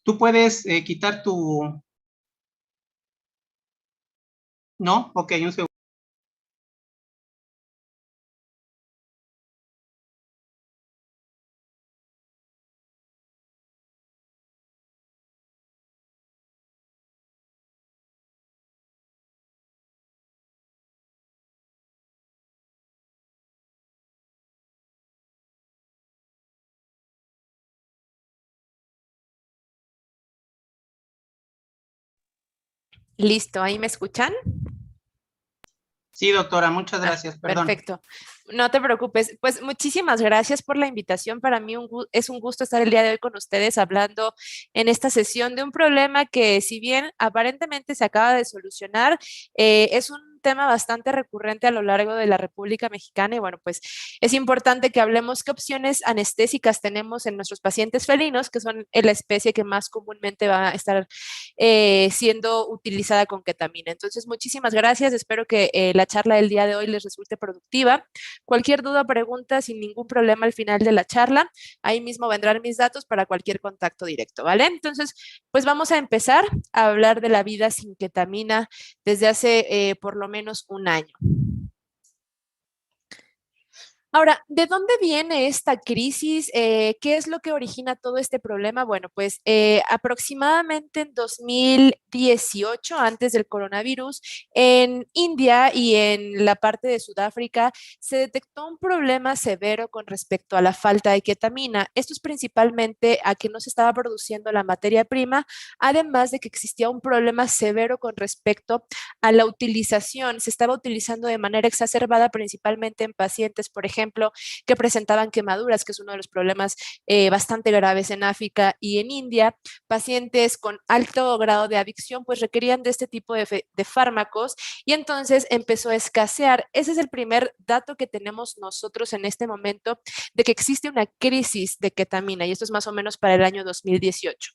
Tú puedes quitar tu... ¿No? Ok, un segundo. Listo, ¿ahí me escuchan? Sí, doctora, muchas Ah, gracias, perdón. perfecto. No te preocupes. Pues muchísimas gracias por la invitación. Para mí es un gusto estar el día de hoy con ustedes hablando en esta sesión de un problema que, si bien aparentemente se acaba de solucionar, es un tema bastante recurrente a lo largo de la República Mexicana y bueno, pues es importante que hablemos qué opciones anestésicas tenemos en nuestros pacientes felinos, que son la especie que más comúnmente va a estar siendo utilizada con ketamina. Entonces, muchísimas gracias. Espero que la charla del día de hoy les resulte productiva. Cualquier duda o pregunta, sin ningún problema al final de la charla, ahí mismo vendrán mis datos para cualquier contacto directo, ¿vale? Entonces, pues vamos a empezar a hablar de la vida sin ketamina desde hace por lo menos un año. Ahora, ¿de dónde viene esta crisis? ¿Qué es lo que origina todo este problema? Bueno, pues aproximadamente en 2018, antes del coronavirus, en India y en la parte de Sudáfrica, se detectó un problema severo con respecto a la falta de ketamina. Esto es principalmente a que no se estaba produciendo la materia prima, además de que existía un problema severo con respecto a la utilización. Se estaba utilizando de manera exacerbada, principalmente en pacientes, por ejemplo, que presentaban quemaduras, que es uno de los problemas bastante graves en África y en India. Pacientes con alto grado de adicción, pues requerían de este tipo de fármacos y entonces empezó a escasear. Ese es el primer dato que tenemos nosotros en este momento de que existe una crisis de ketamina y esto es más o menos para el año 2018.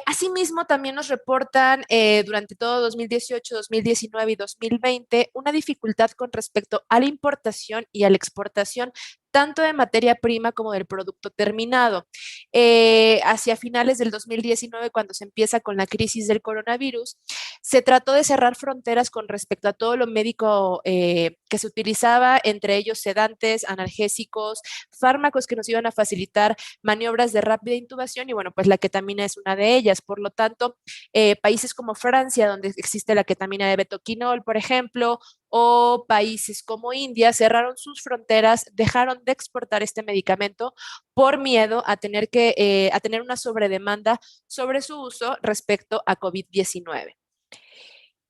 Asimismo, también nos reportan durante todo 2018, 2019 y 2020 una dificultad con respecto a la importación y a la exportación, tanto de materia prima como del producto terminado. Hacia finales del 2019, cuando se empieza con la crisis del coronavirus, se trató de cerrar fronteras con respecto a todo lo médico que se utilizaba, entre ellos sedantes, analgésicos, fármacos que nos iban a facilitar maniobras de rápida intubación y bueno, pues la ketamina es una de ellas. Por lo tanto, países como Francia, donde existe la ketamina de betoquinol, por ejemplo, o países como India cerraron sus fronteras, dejaron de exportar este medicamento por miedo a tener una sobredemanda sobre su uso respecto a COVID-19.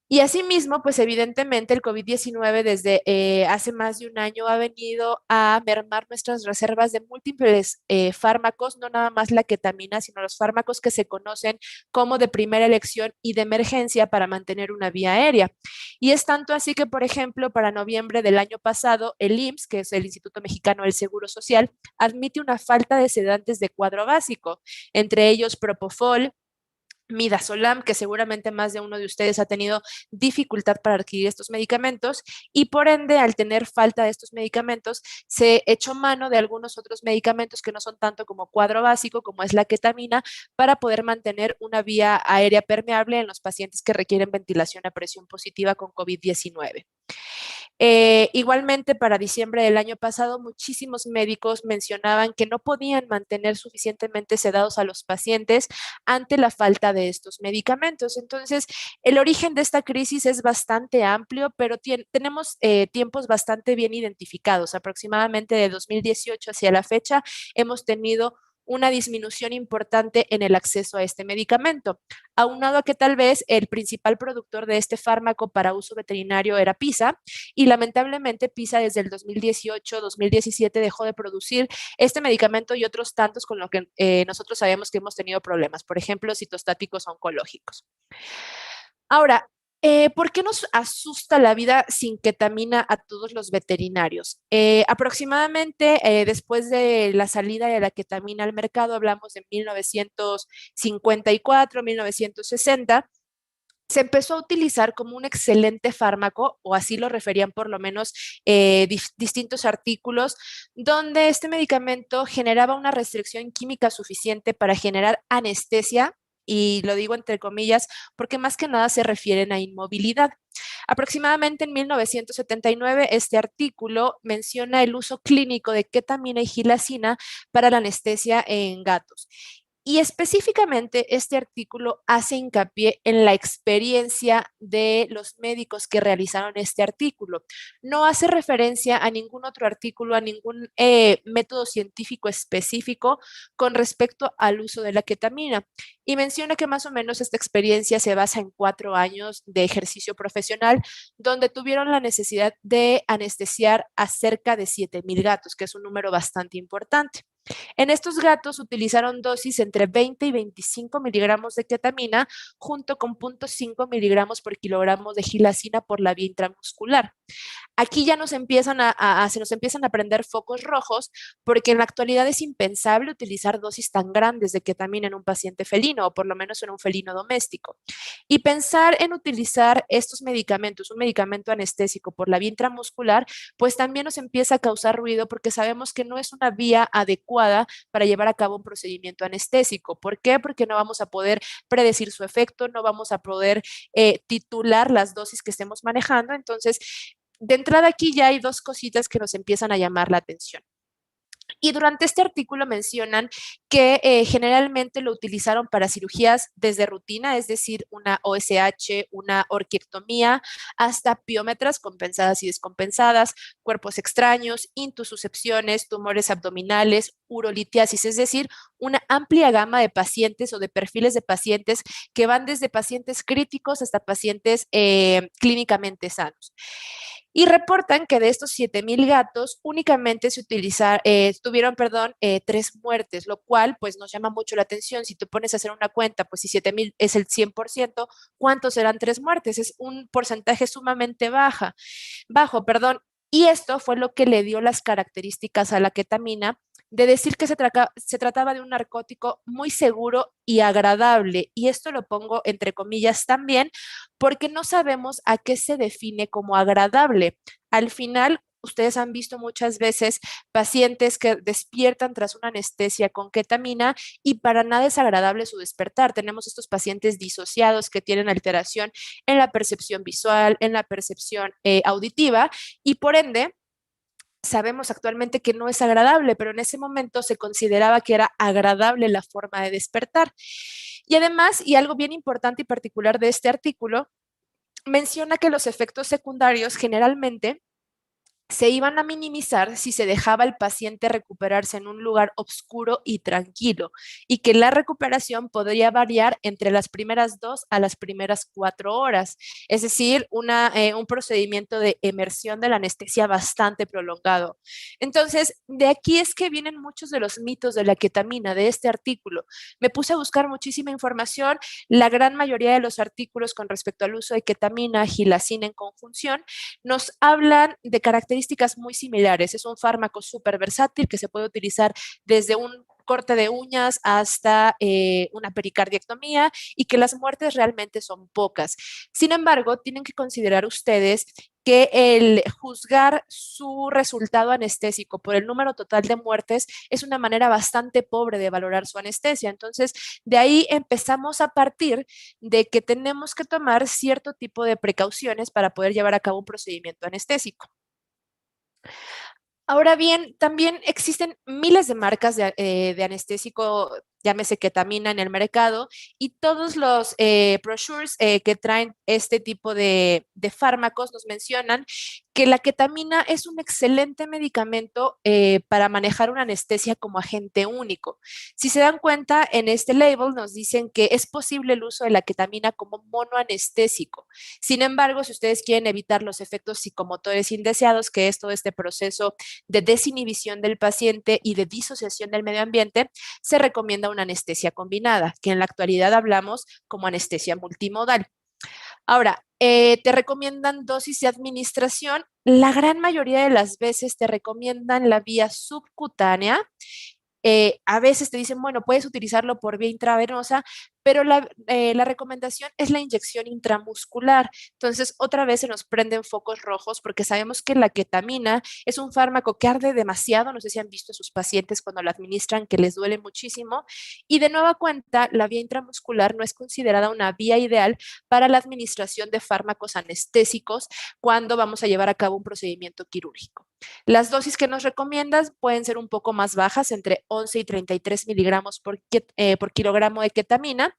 Y asimismo, pues evidentemente el COVID-19 desde hace más de un año ha venido a mermar nuestras reservas de múltiples fármacos, no nada más la ketamina, sino los fármacos que se conocen como de primera elección y de emergencia para mantener una vía aérea. Y es tanto así que, por ejemplo, para noviembre del año pasado, el IMSS, que es el Instituto Mexicano del Seguro Social, admite una falta de sedantes de cuadro básico, entre ellos Propofol, Midazolam, que seguramente más de uno de ustedes ha tenido dificultad para adquirir estos medicamentos y por ende, al tener falta de estos medicamentos, se echó mano de algunos otros medicamentos que no son tanto como cuadro básico, como es la ketamina, para poder mantener una vía aérea permeable en los pacientes que requieren ventilación a presión positiva con COVID-19. Igualmente, para diciembre del año pasado, muchísimos médicos mencionaban que no podían mantener suficientemente sedados a los pacientes ante la falta de estos medicamentos. Entonces, el origen de esta crisis es bastante amplio, pero tenemos tiempos bastante bien identificados. Aproximadamente de 2018 hacia la fecha, hemos tenido una disminución importante en el acceso a este medicamento, aunado a que tal vez el principal productor de este fármaco para uso veterinario era PISA, y lamentablemente PISA desde el 2018-2017 dejó de producir este medicamento y otros tantos con lo que nosotros sabemos que hemos tenido problemas, por ejemplo, citostáticos oncológicos. Ahora, ¿por qué nos asusta la vida sin ketamina a todos los veterinarios? Aproximadamente después de la salida de la ketamina al mercado, hablamos de 1954, 1960, se empezó a utilizar como un excelente fármaco, o así lo referían por lo menos distintos artículos, donde este medicamento generaba una restricción química suficiente para generar anestesia, y lo digo entre comillas porque más que nada se refieren a inmovilidad. Aproximadamente en 1979, este artículo menciona el uso clínico de ketamina y gilacina para la anestesia en gatos. Y específicamente este artículo hace hincapié en la experiencia de los médicos que realizaron este artículo. No hace referencia a ningún otro artículo, a ningún método científico específico con respecto al uso de la ketamina. Y menciona que más o menos esta experiencia se basa en 4 años de ejercicio profesional, donde tuvieron la necesidad de anestesiar a cerca de 7,000 gatos, que es un número bastante importante. En estos gatos utilizaron dosis entre 20 y 25 miligramos de ketamina junto con 0,5 miligramos por kilogramo de gilacina por la vía intramuscular. Aquí ya se nos empiezan a prender focos rojos porque en la actualidad es impensable utilizar dosis tan grandes de ketamina en un paciente felino o por lo menos en un felino doméstico. Y pensar en utilizar estos medicamentos, un medicamento anestésico por la vía intramuscular, pues también nos empieza a causar ruido porque sabemos que no es una vía adecuada para llevar a cabo un procedimiento anestésico. ¿Por qué? Porque no vamos a poder predecir su efecto, no vamos a poder titular las dosis que estemos manejando. Entonces, de entrada aquí ya hay dos cositas que nos empiezan a llamar la atención. Y durante este artículo mencionan que generalmente lo utilizaron para cirugías desde rutina, es decir, una OSH, una orquiectomía, hasta piómetras compensadas y descompensadas, cuerpos extraños, intususcepciones, tumores abdominales, urolitiasis, es decir, una amplia gama de pacientes o de perfiles de pacientes que van desde pacientes críticos hasta pacientes clínicamente sanos. Y reportan que de estos 7,000 gatos únicamente tuvieron, perdón, 3 muertes, lo cual pues nos llama mucho la atención. Si tú pones a hacer una cuenta, pues si 7,000 es el 100%, ¿cuántos serán 3 muertes? Es un porcentaje sumamente bajo, perdón. Y esto fue lo que le dio las características a la ketamina, de decir que se trataba de un narcótico muy seguro y agradable. Y esto lo pongo entre comillas también, porque no sabemos a qué se define como agradable. Al final, ustedes han visto muchas veces pacientes que despiertan tras una anestesia con ketamina y para nada es agradable su despertar. Tenemos estos pacientes disociados que tienen alteración en la percepción visual, en la percepción auditiva, y por ende sabemos actualmente que no es agradable, pero en ese momento se consideraba que era agradable la forma de despertar. Y además, y algo bien importante y particular de este artículo, menciona que los efectos secundarios generalmente se iban a minimizar si se dejaba al paciente recuperarse en un lugar oscuro y tranquilo, y que la recuperación podría variar entre las primeras 2 a las primeras 4 horas, es decir, un procedimiento de emersión de la anestesia bastante prolongado. Entonces, de aquí es que vienen muchos de los mitos de la ketamina, de este artículo. Me puse a buscar muchísima información. La gran mayoría de los artículos con respecto al uso de ketamina, gilacina en conjunción, nos hablan de características muy similares. Es un fármaco súper versátil que se puede utilizar desde un corte de uñas hasta una pericardiectomía, y que las muertes realmente son pocas. Sin embargo, tienen que considerar ustedes que el juzgar su resultado anestésico por el número total de muertes es una manera bastante pobre de valorar su anestesia. Entonces, de ahí empezamos a partir de que tenemos que tomar cierto tipo de precauciones para poder llevar a cabo un procedimiento anestésico. Ahora bien, también existen miles de marcas de anestésico, llámese ketamina, en el mercado, y todos los brochures que traen este tipo de fármacos nos mencionan que la ketamina es un excelente medicamento para manejar una anestesia como agente único. Si se dan cuenta, en este label nos dicen que es posible el uso de la ketamina como monoanestésico. Sin embargo, si ustedes quieren evitar los efectos psicomotores indeseados, que es todo este proceso de desinhibición del paciente y de disociación del medio ambiente, se recomienda una anestesia combinada, que en la actualidad hablamos como anestesia multimodal. Ahora, te recomiendan dosis de administración. La gran mayoría de las veces te recomiendan la vía subcutánea, A veces te dicen, bueno, puedes utilizarlo por vía intravenosa, pero la recomendación es la inyección intramuscular. Entonces, otra vez se nos prenden focos rojos porque sabemos que la ketamina es un fármaco que arde demasiado. No sé si han visto a sus pacientes cuando lo administran que les duele muchísimo. Y de nueva cuenta, la vía intramuscular no es considerada una vía ideal para la administración de fármacos anestésicos cuando vamos a llevar a cabo un procedimiento quirúrgico. Las dosis que nos recomiendas pueden ser un poco más bajas, entre 11 y 33 miligramos por kilogramo de ketamina,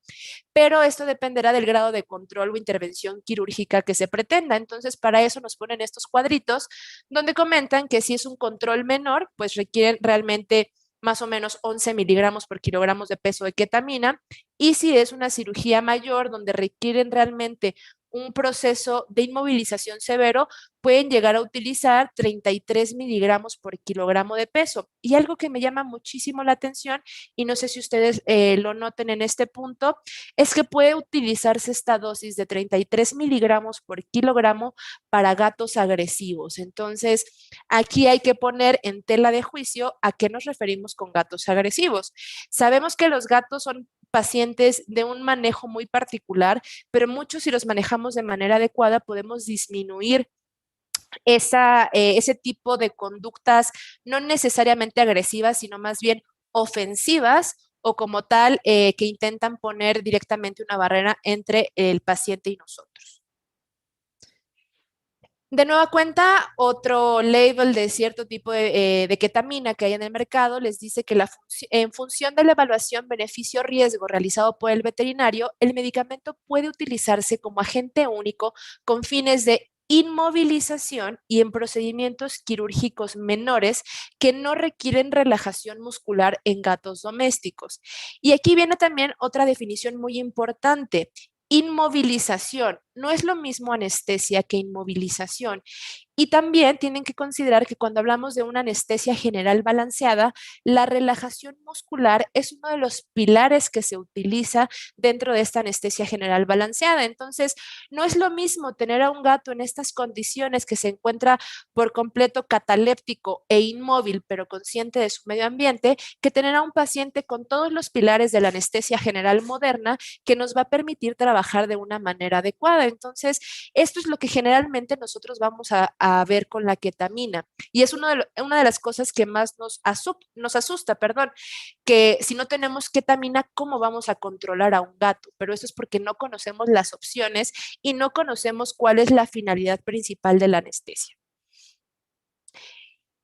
pero esto dependerá del grado de control o intervención quirúrgica que se pretenda. Entonces, para eso nos ponen estos cuadritos donde comentan que si es un control menor, pues requieren realmente más o menos 11 miligramos por kilogramos de peso de ketamina, y si es una cirugía mayor donde requieren realmente un proceso de inmovilización severo, pueden llegar a utilizar 33 miligramos por kilogramo de peso. Y algo que me llama muchísimo la atención, y no sé si ustedes lo noten en este punto, es que puede utilizarse esta dosis de 33 miligramos por kilogramo para gatos agresivos. Entonces, aquí hay que poner en tela de juicio a qué nos referimos con gatos agresivos. Sabemos que los gatos son pacientes de un manejo muy particular, pero muchos si los manejamos de manera adecuada podemos disminuir ese tipo de conductas no necesariamente agresivas, sino más bien ofensivas o como tal que intentan poner directamente una barrera entre el paciente y nosotros. De nueva cuenta, otro label de cierto tipo de ketamina que hay en el mercado les dice que en función de la evaluación beneficio-riesgo realizado por el veterinario, el medicamento puede utilizarse como agente único con fines de inmovilización y en procedimientos quirúrgicos menores que no requieren relajación muscular en gatos domésticos. Y aquí viene también otra definición muy importante. Inmovilización. No es lo mismo anestesia que inmovilización. Y también tienen que considerar que cuando hablamos de una anestesia general balanceada, la relajación muscular es uno de los pilares que se utiliza dentro de esta anestesia general balanceada. Entonces, no es lo mismo tener a un gato en estas condiciones que se encuentra por completo cataléptico e inmóvil, pero consciente de su medio ambiente, que tener a un paciente con todos los pilares de la anestesia general moderna que nos va a permitir trabajar de una manera adecuada. Entonces, esto es lo que generalmente nosotros vamos a ver con la ketamina. Y es una de las cosas que más nos asusta, perdón, que si no tenemos ketamina, ¿cómo vamos a controlar a un gato? Pero eso es porque no conocemos las opciones y no conocemos cuál es la finalidad principal de la anestesia.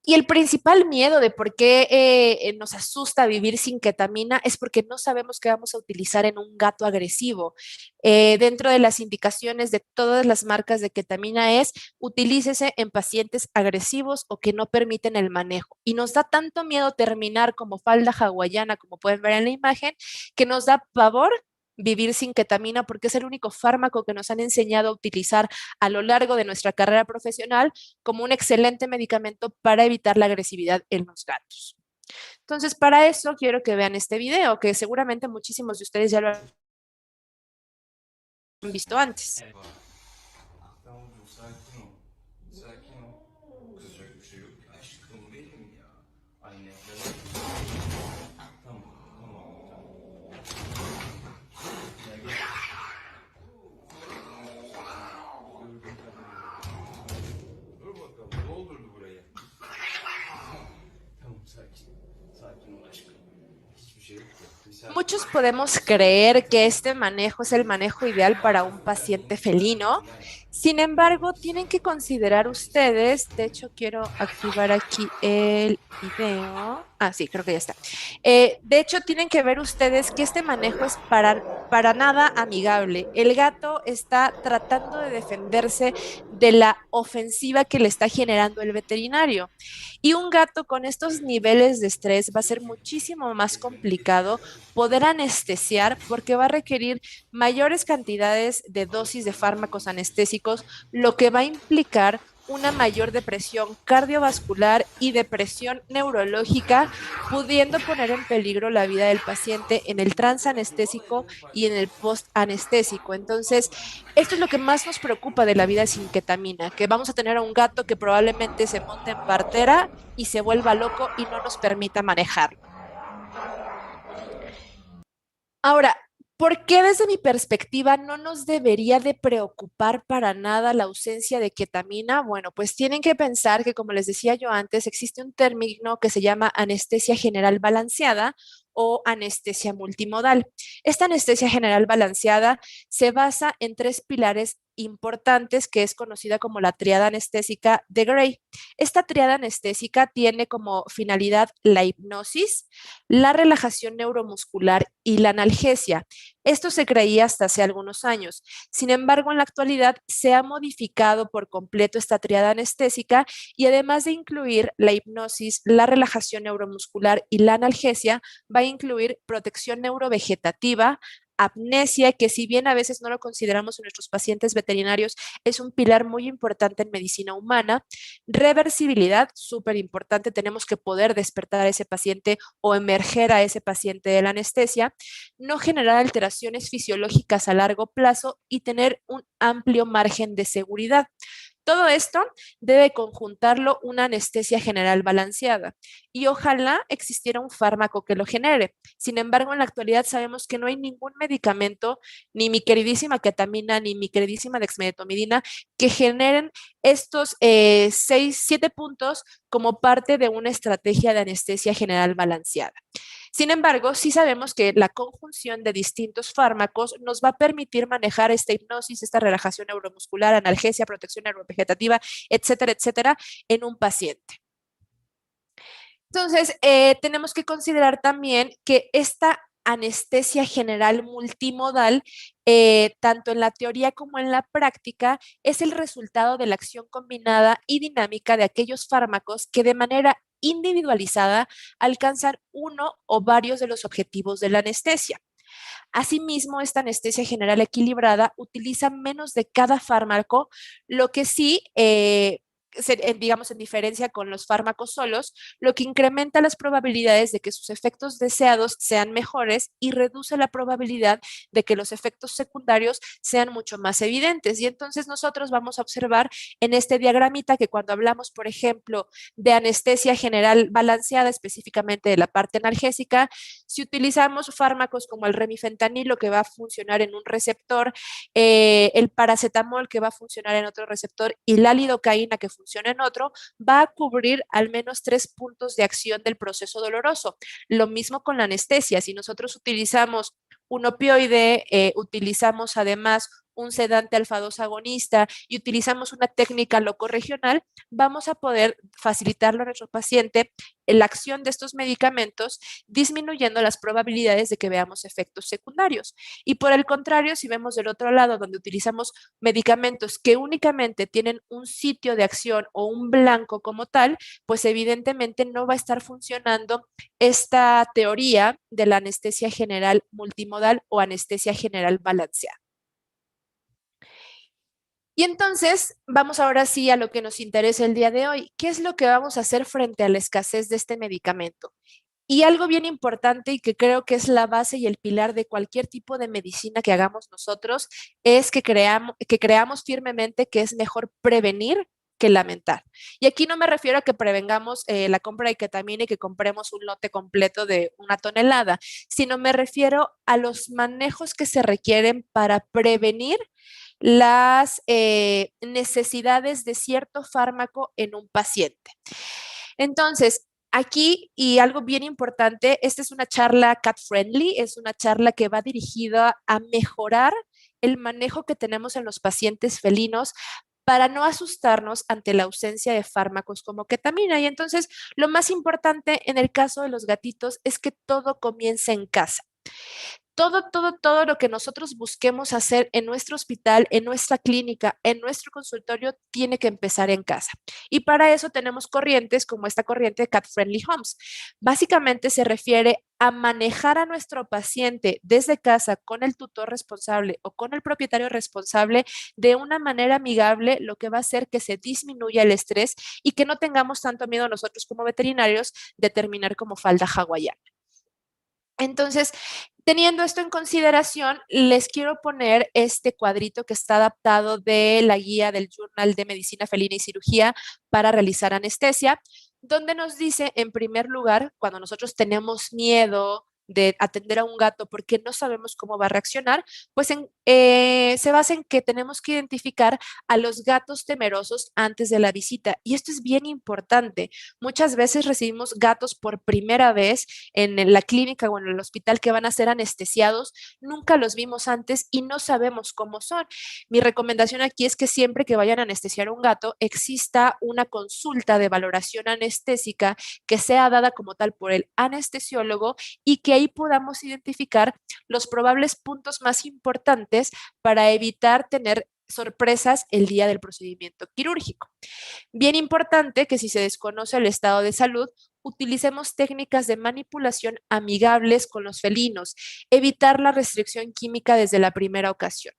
Y el principal miedo de por qué nos asusta vivir sin ketamina es porque no sabemos qué vamos a utilizar en un gato agresivo. Dentro de las indicaciones de todas las marcas de ketamina es utilícese en pacientes agresivos o que no permiten el manejo. Y nos da tanto miedo terminar como falda hawaiana, como pueden ver en la imagen, que nos da pavor vivir sin ketamina porque es el único fármaco que nos han enseñado a utilizar a lo largo de nuestra carrera profesional como un excelente medicamento para evitar la agresividad en los gatos. Entonces, para eso quiero que vean este video, que seguramente muchísimos de ustedes ya lo han visto antes. Muchos podemos creer que este manejo es el manejo ideal para un paciente felino. Sin embargo, tienen que considerar ustedes, de hecho quiero activar aquí el video. Ah, sí, creo que ya está. De hecho, tienen que ver ustedes que este manejo es para nada amigable. El gato está tratando de defenderse de la ofensiva que le está generando el veterinario. Y un gato con estos niveles de estrés va a ser muchísimo más complicado poder anestesiar porque va a requerir mayores cantidades de dosis de fármacos anestésicos, lo que va a implicar una mayor depresión cardiovascular y depresión neurológica, pudiendo poner en peligro la vida del paciente en el transanestésico y en el postanestésico. Entonces, esto es lo que más nos preocupa de la vida sin ketamina, que vamos a tener a un gato que probablemente se monte en partera y se vuelva loco y no nos permita manejarlo. Ahora, ¿por qué desde mi perspectiva no nos debería de preocupar para nada la ausencia de ketamina? Bueno, pues tienen que pensar que, como les decía yo antes, existe un término que se llama anestesia general balanceada o anestesia multimodal. Esta anestesia general balanceada se basa en tres pilares importantes que es conocida como la tríada anestésica de Gray. Esta tríada anestésica tiene como finalidad la hipnosis, la relajación neuromuscular y la analgesia. Esto se creía hasta hace algunos años. Sin embargo, en la actualidad se ha modificado por completo esta triada anestésica y además de incluir la hipnosis, la relajación neuromuscular y la analgesia, va a incluir protección neurovegetativa, apnesia, que si bien a veces no lo consideramos en nuestros pacientes veterinarios, es un pilar muy importante en medicina humana. Reversibilidad, súper importante, tenemos que poder despertar a ese paciente o emerger a ese paciente de la anestesia, no generar alteraciones fisiológicas a largo plazo y tener un amplio margen de seguridad. Todo esto debe conjuntarlo una anestesia general balanceada y ojalá existiera un fármaco que lo genere. Sin embargo, en la actualidad sabemos que no hay ningún medicamento, ni mi queridísima ketamina, ni mi queridísima dexmedetomidina, que generen estos 7 puntos como parte de una estrategia de anestesia general balanceada. Sin embargo, sí sabemos que la conjunción de distintos fármacos nos va a permitir manejar esta hipnosis, esta relajación neuromuscular, analgesia, protección neurovegetativa, etcétera, etcétera, en un paciente. Entonces, tenemos que considerar también que esta anestesia general multimodal, tanto en la teoría como en la práctica, es el resultado de la acción combinada y dinámica de aquellos fármacos que de manera individualizada alcanzan uno o varios de los objetivos de la anestesia. Asimismo, esta anestesia general equilibrada utiliza menos de cada fármaco, lo que sí, digamos, en diferencia con los fármacos solos, lo que incrementa las probabilidades de que sus efectos deseados sean mejores y reduce la probabilidad de que los efectos secundarios sean mucho más evidentes. Y entonces nosotros vamos a observar en este diagramita que cuando hablamos, por ejemplo, de anestesia general balanceada, específicamente de la parte analgésica, si utilizamos fármacos como el remifentanilo que va a funcionar en un receptor, el paracetamol que va a funcionar en otro receptor y la lidocaína que funciona en otro, va a cubrir al menos 3 puntos de acción del proceso doloroso. Lo mismo con la anestesia. Si nosotros utilizamos un opioide, utilizamos además un sedante alfa-2 agonista y utilizamos una técnica locorregional, vamos a poder facilitarlo a nuestro paciente la acción de estos medicamentos, disminuyendo las probabilidades de que veamos efectos secundarios. Y por el contrario, si vemos del otro lado, donde utilizamos medicamentos que únicamente tienen un sitio de acción o un blanco como tal, pues evidentemente no va a estar funcionando esta teoría de la anestesia general multimodal o anestesia general balanceada. Y entonces, vamos ahora sí a lo que nos interesa el día de hoy. ¿Qué es lo que vamos a hacer frente a la escasez de este medicamento? Y algo bien importante y que creo que es la base y el pilar de cualquier tipo de medicina que hagamos nosotros es que creamos firmemente que es mejor prevenir que lamentar. Y aquí no me refiero a que prevengamos la compra de ketamina y que compremos un lote completo de 1 tonelada, sino me refiero a los manejos que se requieren para prevenir las necesidades de cierto fármaco en un paciente. Entonces, aquí, y algo bien importante, esta es una charla cat friendly, es una charla que va dirigida a mejorar el manejo que tenemos en los pacientes felinos para no asustarnos ante la ausencia de fármacos como ketamina. Y entonces, lo más importante en el caso de los gatitos es que todo comienza en casa. Todo lo que nosotros busquemos hacer en nuestro hospital, en nuestra clínica, en nuestro consultorio, tiene que empezar en casa. Y para eso tenemos corrientes como esta corriente de Cat Friendly Homes. Básicamente se refiere a manejar a nuestro paciente desde casa con el tutor responsable o con el propietario responsable de una manera amigable, lo que va a hacer que se disminuya el estrés y que no tengamos tanto miedo nosotros como veterinarios de terminar como falda hawaiana. Entonces, teniendo esto en consideración, les quiero poner este cuadrito que está adaptado de la guía del Journal de Medicina Felina y Cirugía para realizar anestesia, donde nos dice, en primer lugar, cuando nosotros tenemos miedo de atender a un gato porque no sabemos cómo va a reaccionar, pues se basa en que tenemos que identificar a los gatos temerosos antes de la visita. Y esto es bien importante. Muchas veces recibimos gatos por primera vez en la clínica o en el hospital que van a ser anestesiados. Nunca los vimos antes y no sabemos cómo son. Mi recomendación aquí es que siempre que vayan a anestesiar a un gato, exista una consulta de valoración anestésica que sea dada como tal por el anestesiólogo y que ahí podamos identificar los probables puntos más importantes para evitar tener sorpresas el día del procedimiento quirúrgico. Bien importante que si se desconoce el estado de salud, utilicemos técnicas de manipulación amigables con los felinos, evitar la restricción química desde la primera ocasión.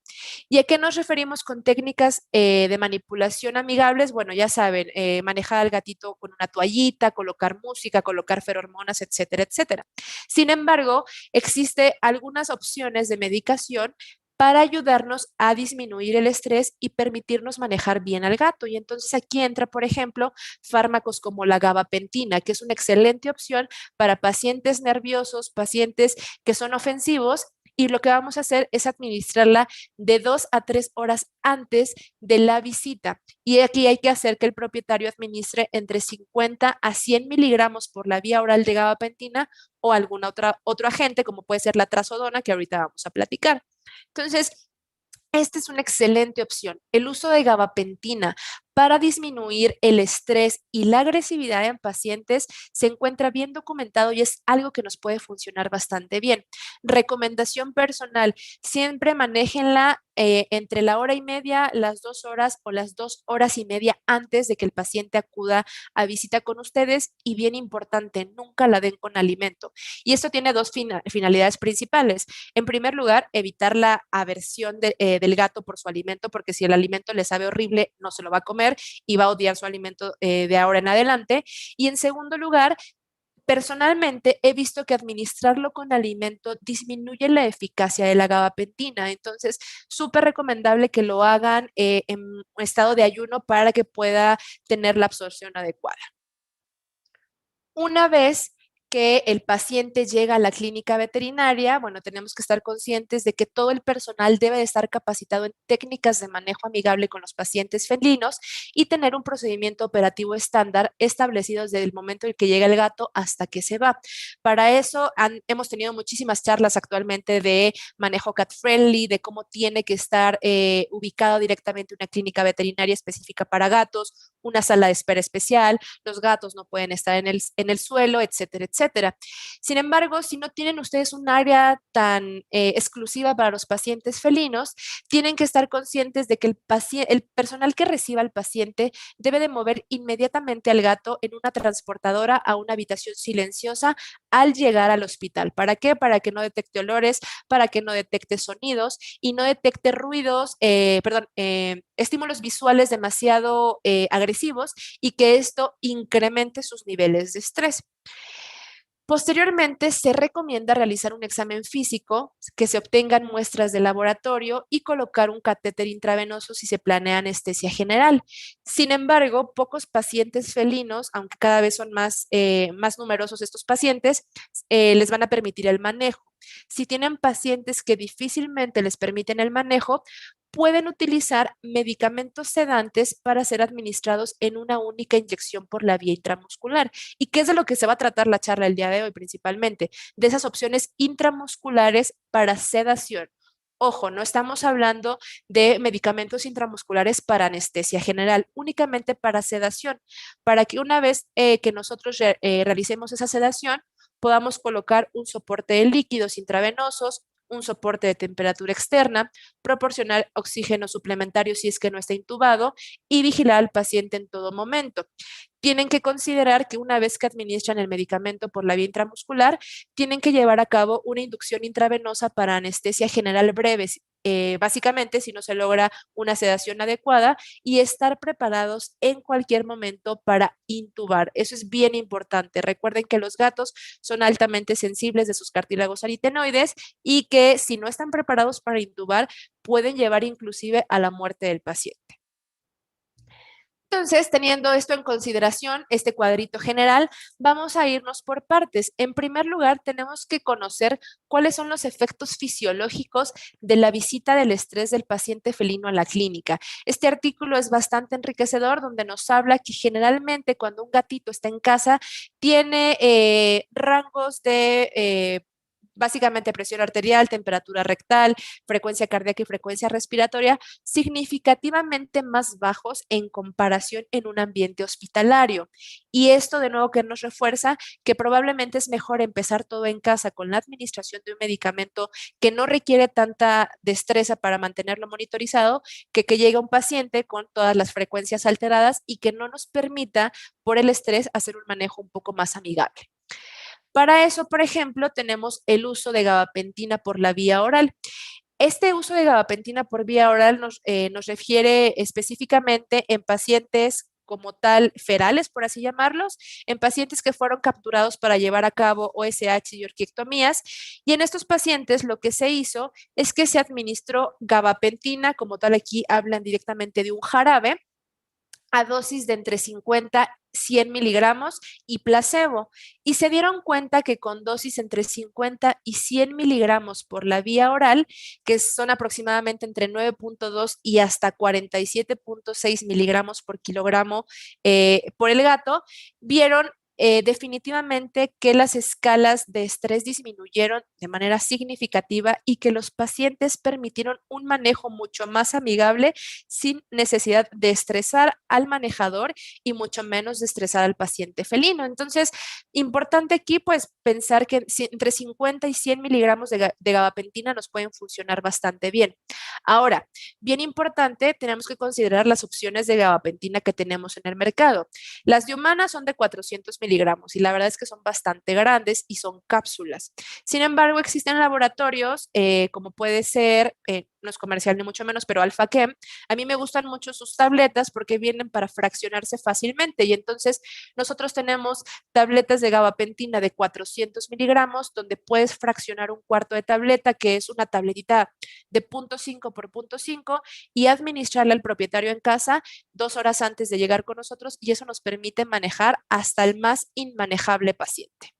¿Y a qué nos referimos con técnicas de manipulación amigables? Bueno, ya saben, manejar al gatito con una toallita, colocar música, colocar feromonas, etcétera, etcétera. Sin embargo, existe algunas opciones de medicación para ayudarnos a disminuir el estrés y permitirnos manejar bien al gato. Y entonces aquí entra, por ejemplo, fármacos como la gabapentina, que es una excelente opción para pacientes nerviosos, pacientes que son ofensivos. Y lo que vamos a hacer es administrarla de 2 a 3 horas antes de la visita. Y aquí hay que hacer que el propietario administre entre 50 a 100 miligramos por la vía oral de gabapentina o algún otro agente, como puede ser la trazodona, que ahorita vamos a platicar. Entonces, esta es una excelente opción. El uso de gabapentina para disminuir el estrés y la agresividad en pacientes se encuentra bien documentado y es algo que nos puede funcionar bastante bien. Recomendación personal, siempre manéjenla entre la hora y media, las 2 horas o las 2 horas y media antes de que el paciente acuda a visita con ustedes y bien importante, nunca la den con alimento. Y esto tiene dos finalidades principales. En primer lugar, evitar la aversión del gato por su alimento, porque si el alimento le sabe horrible, no se lo va a comer y va a odiar su alimento de ahora en adelante. Y en segundo lugar, personalmente he visto que administrarlo con alimento disminuye la eficacia de la gabapentina, entonces súper recomendable que lo hagan en estado de ayuno para que pueda tener la absorción adecuada. Una vez que el paciente llega a la clínica veterinaria, bueno, tenemos que estar conscientes de que todo el personal debe de estar capacitado en técnicas de manejo amigable con los pacientes felinos y tener un procedimiento operativo estándar establecido desde el momento en que llega el gato hasta que se va. Para eso hemos tenido muchísimas charlas actualmente de manejo cat friendly, de cómo tiene que estar ubicado directamente una clínica veterinaria específica para gatos, una sala de espera especial, los gatos no pueden estar en el suelo, etcétera, etcétera. Sin embargo, si no tienen ustedes un área tan exclusiva para los pacientes felinos, tienen que estar conscientes de que el personal que reciba al paciente debe de mover inmediatamente al gato en una transportadora a una habitación silenciosa al llegar al hospital. ¿Para qué? Para que no detecte olores, para que no detecte sonidos y no detecte ruidos, estímulos visuales demasiado agresivos y que esto incremente sus niveles de estrés. Posteriormente, se recomienda realizar un examen físico, que se obtengan muestras de laboratorio y colocar un catéter intravenoso si se planea anestesia general. Sin embargo, pocos pacientes felinos, aunque cada vez son más numerosos estos pacientes, les van a permitir el manejo. Si tienen pacientes que difícilmente les permiten el manejo, pueden utilizar medicamentos sedantes para ser administrados en una única inyección por la vía intramuscular. ¿Y qué es de lo que se va a tratar la charla el día de hoy principalmente? De esas opciones intramusculares para sedación. Ojo, no estamos hablando de medicamentos intramusculares para anestesia general, únicamente para sedación, para que una vez que nosotros realicemos esa sedación, podamos colocar un soporte de líquidos intravenosos, un soporte de temperatura externa, proporcionar oxígeno suplementario si es que no está intubado y vigilar al paciente en todo momento. Tienen que considerar que una vez que administran el medicamento por la vía intramuscular, tienen que llevar a cabo una inducción intravenosa para anestesia general breve, básicamente si no se logra una sedación adecuada y estar preparados en cualquier momento para intubar. Eso es bien importante. Recuerden que los gatos son altamente sensibles de sus cartílagos aritenoides y que si no están preparados para intubar, pueden llevar inclusive a la muerte del paciente. Entonces, teniendo esto en consideración, este cuadrito general, vamos a irnos por partes. En primer lugar, tenemos que conocer cuáles son los efectos fisiológicos de la visita del estrés del paciente felino a la clínica. Este artículo es bastante enriquecedor, donde nos habla que generalmente cuando un gatito está en casa, tiene rangos de básicamente presión arterial, temperatura rectal, frecuencia cardíaca y frecuencia respiratoria significativamente más bajos en comparación en un ambiente hospitalario. Y esto de nuevo que nos refuerza que probablemente es mejor empezar todo en casa con la administración de un medicamento que no requiere tanta destreza para mantenerlo monitorizado, que llegue un paciente con todas las frecuencias alteradas y que no nos permita por el estrés hacer un manejo un poco más amigable. Para eso, por ejemplo, tenemos el uso de gabapentina por la vía oral. Este uso de gabapentina por vía oral nos refiere específicamente en pacientes como tal ferales, por así llamarlos, en pacientes que fueron capturados para llevar a cabo OSH y orquiectomías. Y en estos pacientes lo que se hizo es que se administró gabapentina, como tal aquí hablan directamente de un jarabe, a dosis de entre 50 100 miligramos y placebo. Y se dieron cuenta que con dosis entre 50 y 100 miligramos por la vía oral, que son aproximadamente entre 9.2 y hasta 47.6 miligramos por kilogramo por el gato, vieron definitivamente que las escalas de estrés disminuyeron de manera significativa y que los pacientes permitieron un manejo mucho más amigable sin necesidad de estresar al manejador y mucho menos de estresar al paciente felino. Entonces, importante aquí pues pensar que entre 50 y 100 miligramos de gabapentina nos pueden funcionar bastante bien. Ahora, bien importante, tenemos que considerar las opciones de gabapentina que tenemos en el mercado. Las de humanas son de 400 miligramos y la verdad es que son bastante grandes y son cápsulas. Sin embargo, existen laboratorios como puede ser, no es comercial ni mucho menos, pero Alpha-Chem. A mí me gustan mucho sus tabletas porque vienen para fraccionarse fácilmente y entonces nosotros tenemos tabletas de gabapentina de 400 miligramos donde puedes fraccionar un cuarto de tableta, que es una tabletita de 0.5 por 0.5 y administrarla al propietario en casa 2 horas antes de llegar con nosotros y eso nos permite manejar hasta el más inmanejable paciente.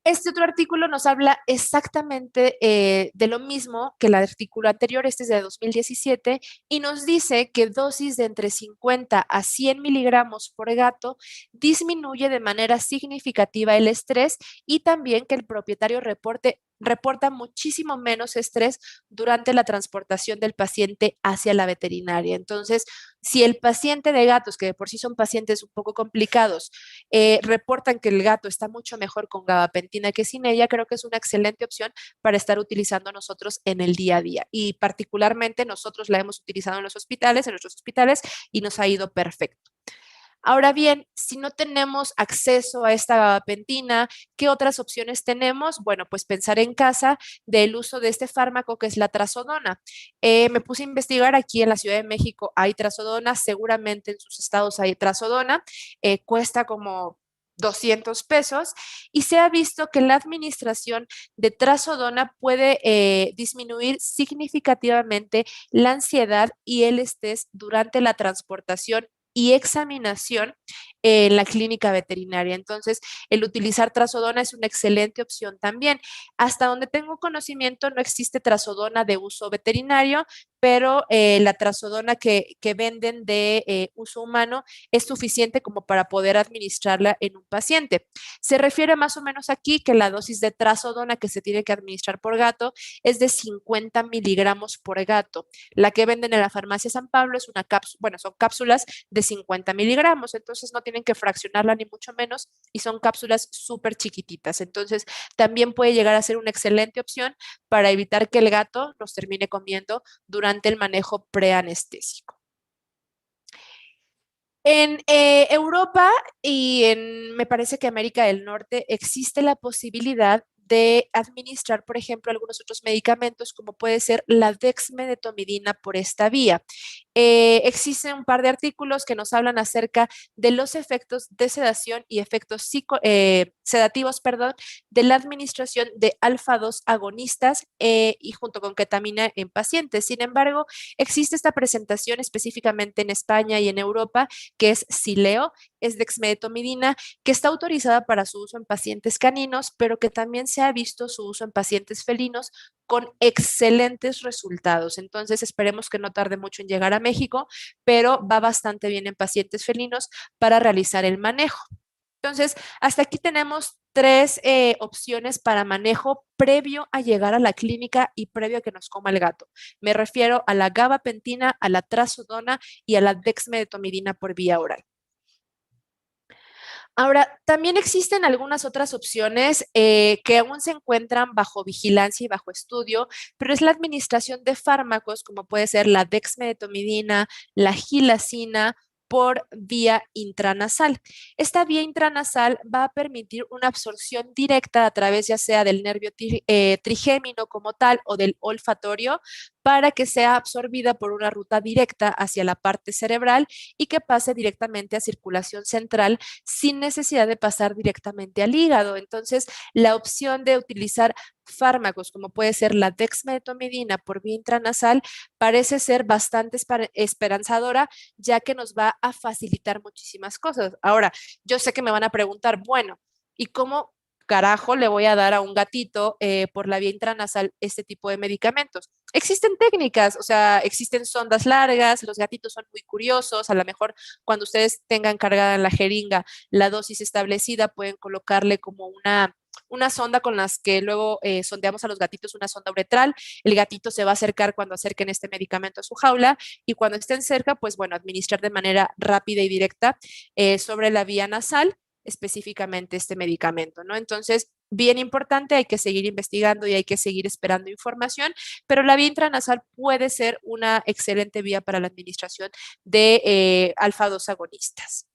Este otro artículo nos habla exactamente de lo mismo que el artículo anterior, este es de 2017, y nos dice que dosis de entre 50 a 100 miligramos por gato disminuye de manera significativa el estrés y también que el propietario reporta muchísimo menos estrés durante la transportación del paciente hacia la veterinaria. Entonces, si el paciente de gatos, que de por sí son pacientes un poco complicados, reportan que el gato está mucho mejor con gabapentina que sin ella, creo que es una excelente opción para estar utilizando nosotros en el día a día. Y particularmente nosotros la hemos utilizado en los hospitales, en nuestros hospitales, y nos ha ido perfecto. Ahora bien, si no tenemos acceso a esta gabapentina, ¿qué otras opciones tenemos? Bueno, pues pensar en casa del uso de este fármaco que es la trazodona. Me puse a investigar aquí en la Ciudad de México, hay trazodona, seguramente en sus estados hay trazodona, cuesta como 200 pesos y se ha visto que la administración de trazodona puede disminuir significativamente la ansiedad y el estrés durante la transportación y examinación en la clínica veterinaria. Entonces, el utilizar trazodona es una excelente opción también. Hasta donde tengo conocimiento, no existe trazodona de uso veterinario, pero la trazodona que venden de uso humano es suficiente como para poder administrarla en un paciente. Se refiere más o menos aquí que la dosis de trazodona que se tiene que administrar por gato es de 50 miligramos por gato. La que venden en la farmacia San Pablo es una cápsula, bueno, son cápsulas de 50 miligramos, entonces no tienen que fraccionarla ni mucho menos y son cápsulas súper chiquititas. Entonces, también puede llegar a ser una excelente opción para evitar que el gato nos termine comiendo durante el manejo preanestésico. En Europa y me parece que América del Norte existe la posibilidad de administrar, por ejemplo, algunos otros medicamentos como puede ser la dexmedetomidina por esta vía. Existen un par de artículos que nos hablan acerca de los efectos de sedación y efectos sedativos, perdón, de la administración de alfa-2 agonistas y junto con ketamina en pacientes. Sin embargo, existe esta presentación específicamente en España y en Europa, que es Sileo, es dexmedetomidina, que está autorizada para su uso en pacientes caninos, pero que también se ha visto su uso en pacientes felinos con excelentes resultados. Entonces, esperemos que no tarde mucho en llegar a México, pero va bastante bien en pacientes felinos para realizar el manejo. Entonces, hasta aquí tenemos tres opciones para manejo previo a llegar a la clínica y previo a que nos coma el gato. Me refiero a la gabapentina, a la trazodona y a la dexmedetomidina por vía oral. Ahora, también existen algunas otras opciones que aún se encuentran bajo vigilancia y bajo estudio, pero es la administración de fármacos, como puede ser la dexmedetomidina, la gilacina, por vía intranasal. Esta vía intranasal va a permitir una absorción directa a través ya sea del nervio trigémino como tal o del olfatorio para que sea absorbida por una ruta directa hacia la parte cerebral y que pase directamente a circulación central sin necesidad de pasar directamente al hígado. Entonces, la opción de utilizar fármacos como puede ser la dexmedetomidina por vía intranasal parece ser bastante esperanzadora, ya que nos va a facilitar muchísimas cosas. Ahora, yo sé que me van a preguntar, bueno, ¿y cómo carajo le voy a dar a un gatito por la vía intranasal este tipo de medicamentos? Existen técnicas, o sea, existen sondas largas, los gatitos son muy curiosos, a lo mejor cuando ustedes tengan cargada en la jeringa la dosis establecida, pueden colocarle como una sonda con las que luego sondeamos a los gatitos, una sonda uretral. El gatito se va a acercar cuando acerquen este medicamento a su jaula y cuando estén cerca, pues bueno, administrar de manera rápida y directa sobre la vía nasal específicamente este medicamento, ¿no? Entonces, bien importante, hay que seguir investigando y hay que seguir esperando información, pero la vía intranasal puede ser una excelente vía para la administración de alfa-2 agonistas.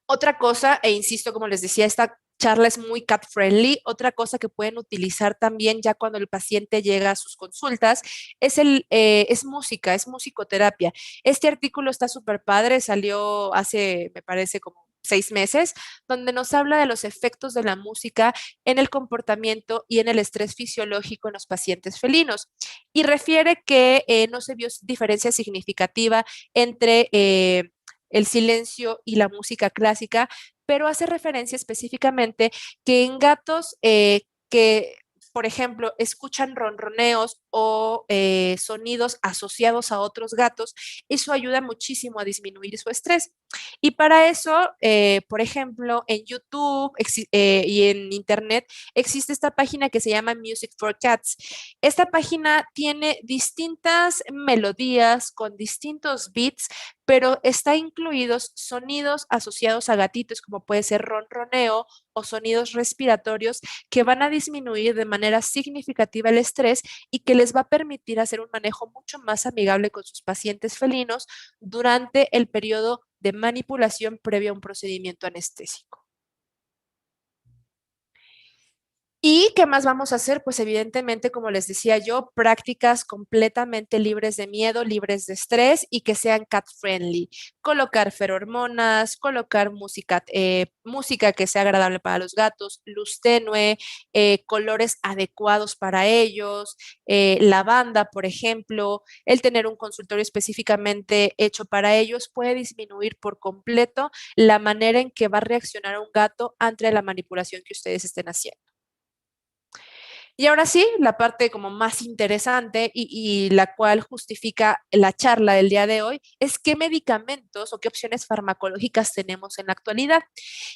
Otra cosa, e insisto, como les decía, esta charla es muy cat friendly. Otra cosa que pueden utilizar también ya cuando el paciente llega a sus consultas es música, es musicoterapia. Este artículo está súper padre, salió hace, me parece, como 6 meses, donde nos habla de los efectos de la música en el comportamiento y en el estrés fisiológico en los pacientes felinos. Y refiere que no se vio diferencia significativa entre el silencio y la música clásica, pero hace referencia específicamente que en gatos que, por ejemplo, escuchan ronroneos o sonidos asociados a otros gatos, eso ayuda muchísimo a disminuir su estrés. Y para eso, por ejemplo, en YouTube y en Internet existe esta página que se llama Music for Cats. Esta página tiene distintas melodías con distintos beats, pero está incluidos sonidos asociados a gatitos, como puede ser ronroneo o sonidos respiratorios que van a disminuir de manera significativa el estrés y que les va a permitir hacer un manejo mucho más amigable con sus pacientes felinos durante el periodo de manipulación previo a un procedimiento anestésico. ¿Y qué más vamos a hacer? Pues evidentemente, como les decía yo, prácticas completamente libres de miedo, libres de estrés y que sean cat friendly. Colocar ferormonas, colocar música que sea agradable para los gatos, luz tenue, colores adecuados para ellos, lavanda, por ejemplo, el tener un consultorio específicamente hecho para ellos puede disminuir por completo la manera en que va a reaccionar un gato ante la manipulación que ustedes estén haciendo. Y ahora sí, la parte como más interesante y la cual justifica la charla del día de hoy es qué medicamentos o qué opciones farmacológicas tenemos en la actualidad.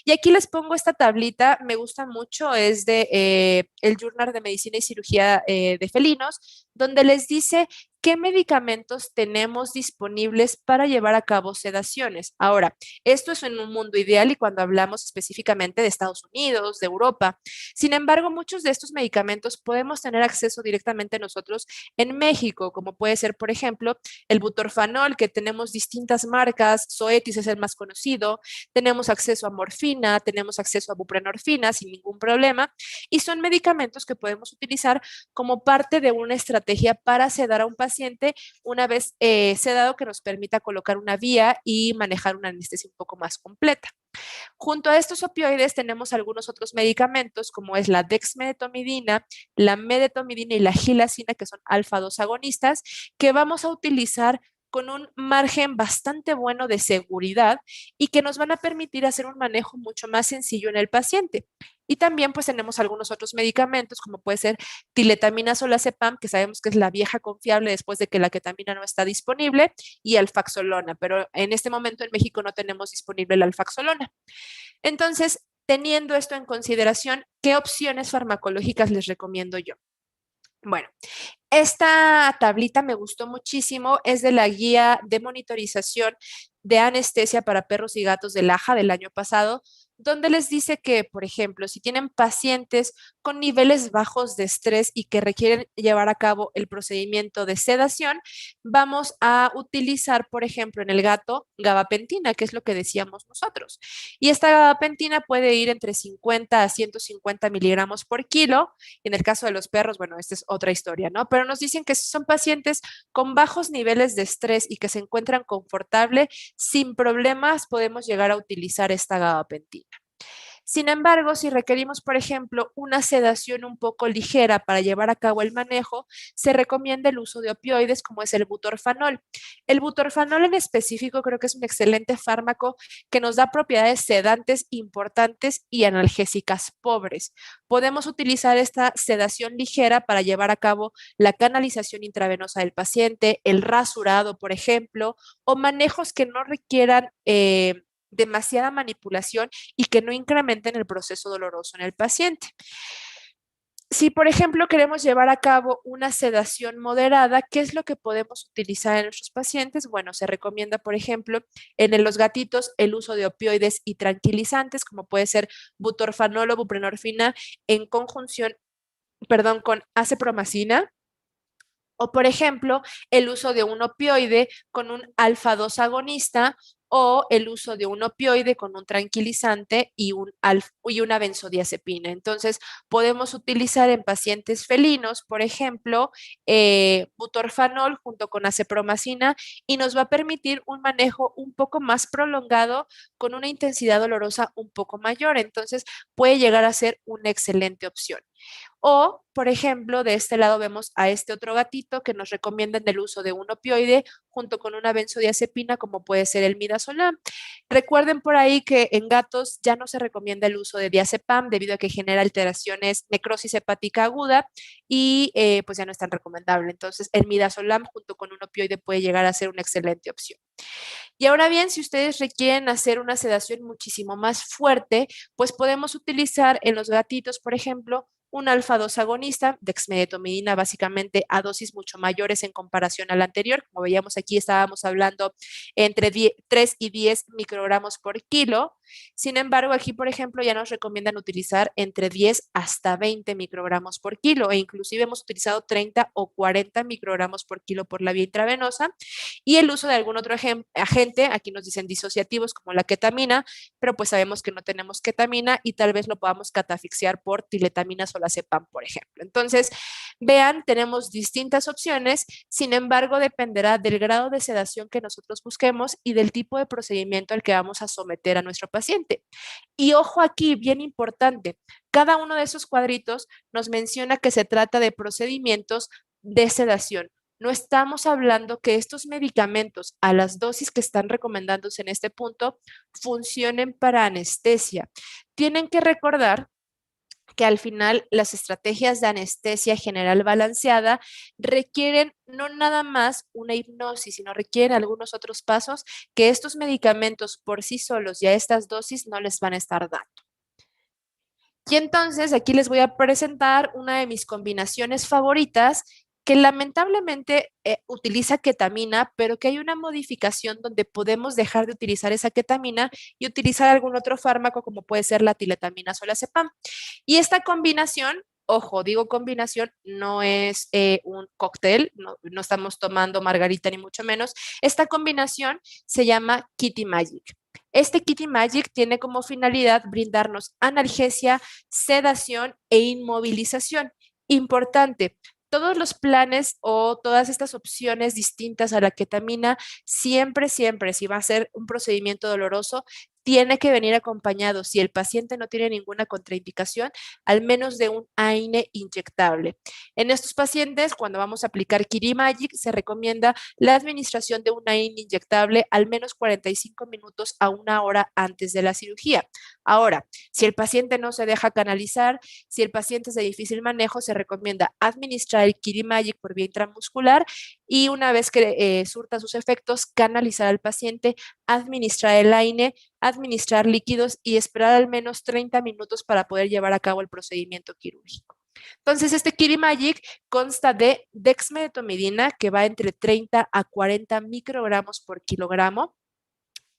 Y aquí les pongo esta tablita, me gusta mucho, es de el Journal de Medicina y Cirugía de Felinos, donde les dice qué medicamentos tenemos disponibles para llevar a cabo sedaciones. Ahora, esto es en un mundo ideal y cuando hablamos específicamente de Estados Unidos, de Europa. Sin embargo, muchos de estos medicamentos podemos tener acceso directamente nosotros en México, como puede ser, por ejemplo, el butorfanol, que tenemos distintas marcas, Zoetis es el más conocido, tenemos acceso a morfina, tenemos acceso a buprenorfina sin ningún problema, y son medicamentos que podemos utilizar como parte de una estrategia estrategia para sedar a un paciente una vez sedado que nos permita colocar una vía y manejar una anestesia un poco más completa. Junto a estos opioides tenemos algunos otros medicamentos como es la dexmedetomidina, la medetomidina y la gilacina, que son alfa-2 agonistas, que vamos a utilizar con un margen bastante bueno de seguridad y que nos van a permitir hacer un manejo mucho más sencillo en el paciente. Y también pues tenemos algunos otros medicamentos como puede ser tiletamina solazepam, que sabemos que es la vieja confiable después de que la ketamina no está disponible, y alfaxolona, pero en este momento en México no tenemos disponible la alfaxolona. Entonces, teniendo esto en consideración, ¿qué opciones farmacológicas les recomiendo yo? Bueno, esta tablita me gustó muchísimo, es de la guía de monitorización de anestesia para perros y gatos del AJA del año pasado, donde les dice que, por ejemplo, si tienen pacientes con niveles bajos de estrés y que requieren llevar a cabo el procedimiento de sedación, vamos a utilizar, por ejemplo, en el gato, gabapentina, que es lo que decíamos nosotros. Y esta gabapentina puede ir entre 50 a 150 miligramos por kilo. Y en el caso de los perros, bueno, esta es otra historia, ¿no? Pero nos dicen que si son pacientes con bajos niveles de estrés y que se encuentran confortables, sin problemas podemos llegar a utilizar esta gabapentina. Sin embargo, si requerimos, por ejemplo, una sedación un poco ligera para llevar a cabo el manejo, se recomienda el uso de opioides como es el butorfanol. El butorfanol en específico creo que es un excelente fármaco que nos da propiedades sedantes importantes y analgésicas pobres. Podemos utilizar esta sedación ligera para llevar a cabo la canalización intravenosa del paciente, el rasurado, por ejemplo, o manejos que no requieran demasiada manipulación y que no incrementen el proceso doloroso en el paciente. Si, por ejemplo, queremos llevar a cabo una sedación moderada, ¿qué es lo que podemos utilizar en nuestros pacientes? Bueno, se recomienda, por ejemplo, en los gatitos el uso de opioides y tranquilizantes, como puede ser butorfanol o buprenorfina en conjunción, perdón, con acepromacina. O, por ejemplo, el uso de un opioide con un alfa-2 agonista o el uso de un opioide con un tranquilizante y una benzodiazepina. Entonces, podemos utilizar en pacientes felinos, por ejemplo, butorfanol junto con acepromacina y nos va a permitir un manejo un poco más prolongado con una intensidad dolorosa un poco mayor. Entonces, puede llegar a ser una excelente opción. O, por ejemplo, de este lado vemos a este otro gatito que nos recomiendan el uso de un opioide junto con una benzodiazepina como puede ser el midazolam. Recuerden por ahí que en gatos ya no se recomienda el uso de diazepam debido a que genera alteraciones, necrosis hepática aguda y pues ya no es tan recomendable. Entonces, el midazolam junto con un opioide puede llegar a ser una excelente opción. Y ahora bien, si ustedes requieren hacer una sedación muchísimo más fuerte, pues podemos utilizar en los gatitos, por ejemplo, un alfa-2 agonista, dexmedetomidina básicamente a dosis mucho mayores en comparación a la anterior. Como veíamos aquí, estábamos hablando entre 3 y 10 microgramos por kilo. Sin embargo, aquí, por ejemplo, ya nos recomiendan utilizar entre 10 hasta 20 microgramos por kilo e inclusive hemos utilizado 30 o 40 microgramos por kilo por la vía intravenosa y el uso de algún otro agente, aquí nos dicen disociativos como la ketamina, pero pues sabemos que no tenemos ketamina y tal vez lo podamos catafixiar por tiletamina solazepam, por ejemplo. Entonces, vean, tenemos distintas opciones, sin embargo, dependerá del grado de sedación que nosotros busquemos y del tipo de procedimiento al que vamos a someter a nuestro paciente. Y ojo aquí, bien importante, cada uno de esos cuadritos nos menciona que se trata de procedimientos de sedación. No estamos hablando que estos medicamentos a las dosis que están recomendándose en este punto funcionen para anestesia. Tienen que recordar que al final las estrategias de anestesia general balanceada requieren no nada más una hipnosis, sino requieren algunos otros pasos que estos medicamentos por sí solos y a estas dosis no les van a estar dando. Y entonces aquí les voy a presentar una de mis combinaciones favoritas que lamentablemente utiliza ketamina, pero que hay una modificación donde podemos dejar de utilizar esa ketamina y utilizar algún otro fármaco como puede ser la tiletamina solazepam. Y esta combinación, ojo, digo combinación, no es un cóctel, no estamos tomando margarita ni mucho menos. Esta combinación se llama Kitty Magic. Este Kitty Magic tiene como finalidad brindarnos analgesia, sedación e inmovilización. Importante, todos los planes o todas estas opciones distintas a la ketamina, siempre, siempre, si va a ser un procedimiento doloroso, tiene que venir acompañado, si el paciente no tiene ninguna contraindicación, al menos de un AINE inyectable. En estos pacientes, cuando vamos a aplicar Kirimagic, se recomienda la administración de un AINE inyectable al menos 45 minutos a una hora antes de la cirugía. Ahora, si el paciente no se deja canalizar, si el paciente es de difícil manejo, se recomienda administrar el Kirimagic por vía intramuscular y una vez que surta sus efectos, canalizar al paciente, administrar el AINE, administrar líquidos y esperar al menos 30 minutos para poder llevar a cabo el procedimiento quirúrgico. Entonces, este Kirimagic consta de dexmedetomidina, que va entre 30 a 40 microgramos por kilogramo,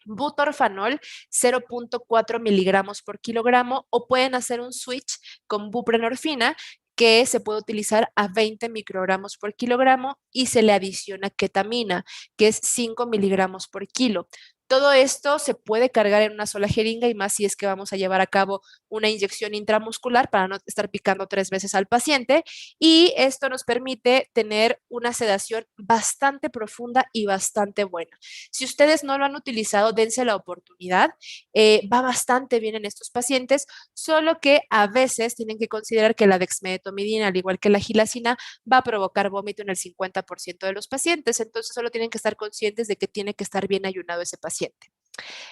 butorfanol 0.4 miligramos por kilogramo, o pueden hacer un switch con buprenorfina, que se puede utilizar a 20 microgramos por kilogramo, y se le adiciona ketamina, que es 5 miligramos por kilo. Todo esto se puede cargar en una sola jeringa, y más si es que vamos a llevar a cabo una inyección intramuscular para no estar picando 3 veces al paciente, y esto nos permite tener una sedación bastante profunda y bastante buena. Si ustedes no lo han utilizado, dense la oportunidad. Va bastante bien en estos pacientes, solo que a veces tienen que considerar que la dexmedetomidina, al igual que la gilacina, va a provocar vómito en el 50% de los pacientes. Entonces solo tienen que estar conscientes de que tiene que estar bien ayunado ese paciente.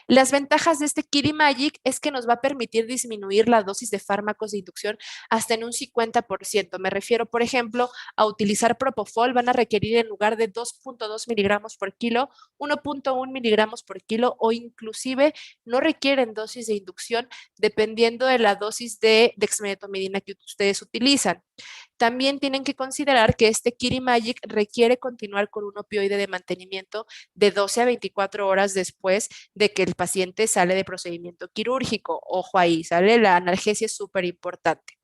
Las ventajas de este Kirimagic es que nos va a permitir disminuir la dosis de fármacos de inducción hasta en un 50%. Me refiero, por ejemplo, a utilizar propofol. Van a requerir, en lugar de 2.2 miligramos por kilo, 1.1 miligramos por kilo, o inclusive no requieren dosis de inducción dependiendo de la dosis de dexmedetomidina que ustedes utilizan. También tienen que considerar que este Kirimagic requiere continuar con un opioide de mantenimiento de 12 a 24 horas después de que el paciente sale de procedimiento quirúrgico. Ojo ahí, sale la analgesia, es súper importante.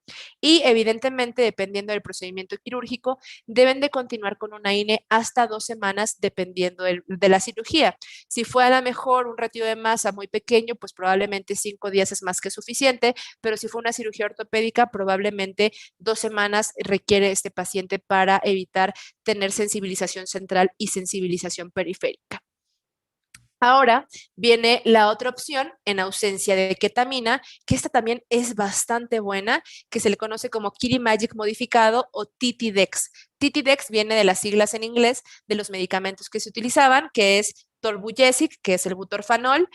Y evidentemente, dependiendo del procedimiento quirúrgico, deben de continuar con una INE hasta 2 semanas, dependiendo de la cirugía. Si fue a lo mejor un retiro de masa muy pequeño, pues probablemente 5 días es más que suficiente, pero si fue una cirugía ortopédica, probablemente 2 semanas requiere este paciente para evitar tener sensibilización central y sensibilización periférica. Ahora viene la otra opción en ausencia de ketamina, que esta también es bastante buena, que se le conoce como Kirimagic modificado o TTDEX. TTDEX viene de las siglas en inglés de los medicamentos que se utilizaban, que es Tolbunyesic, que es el butorfanol,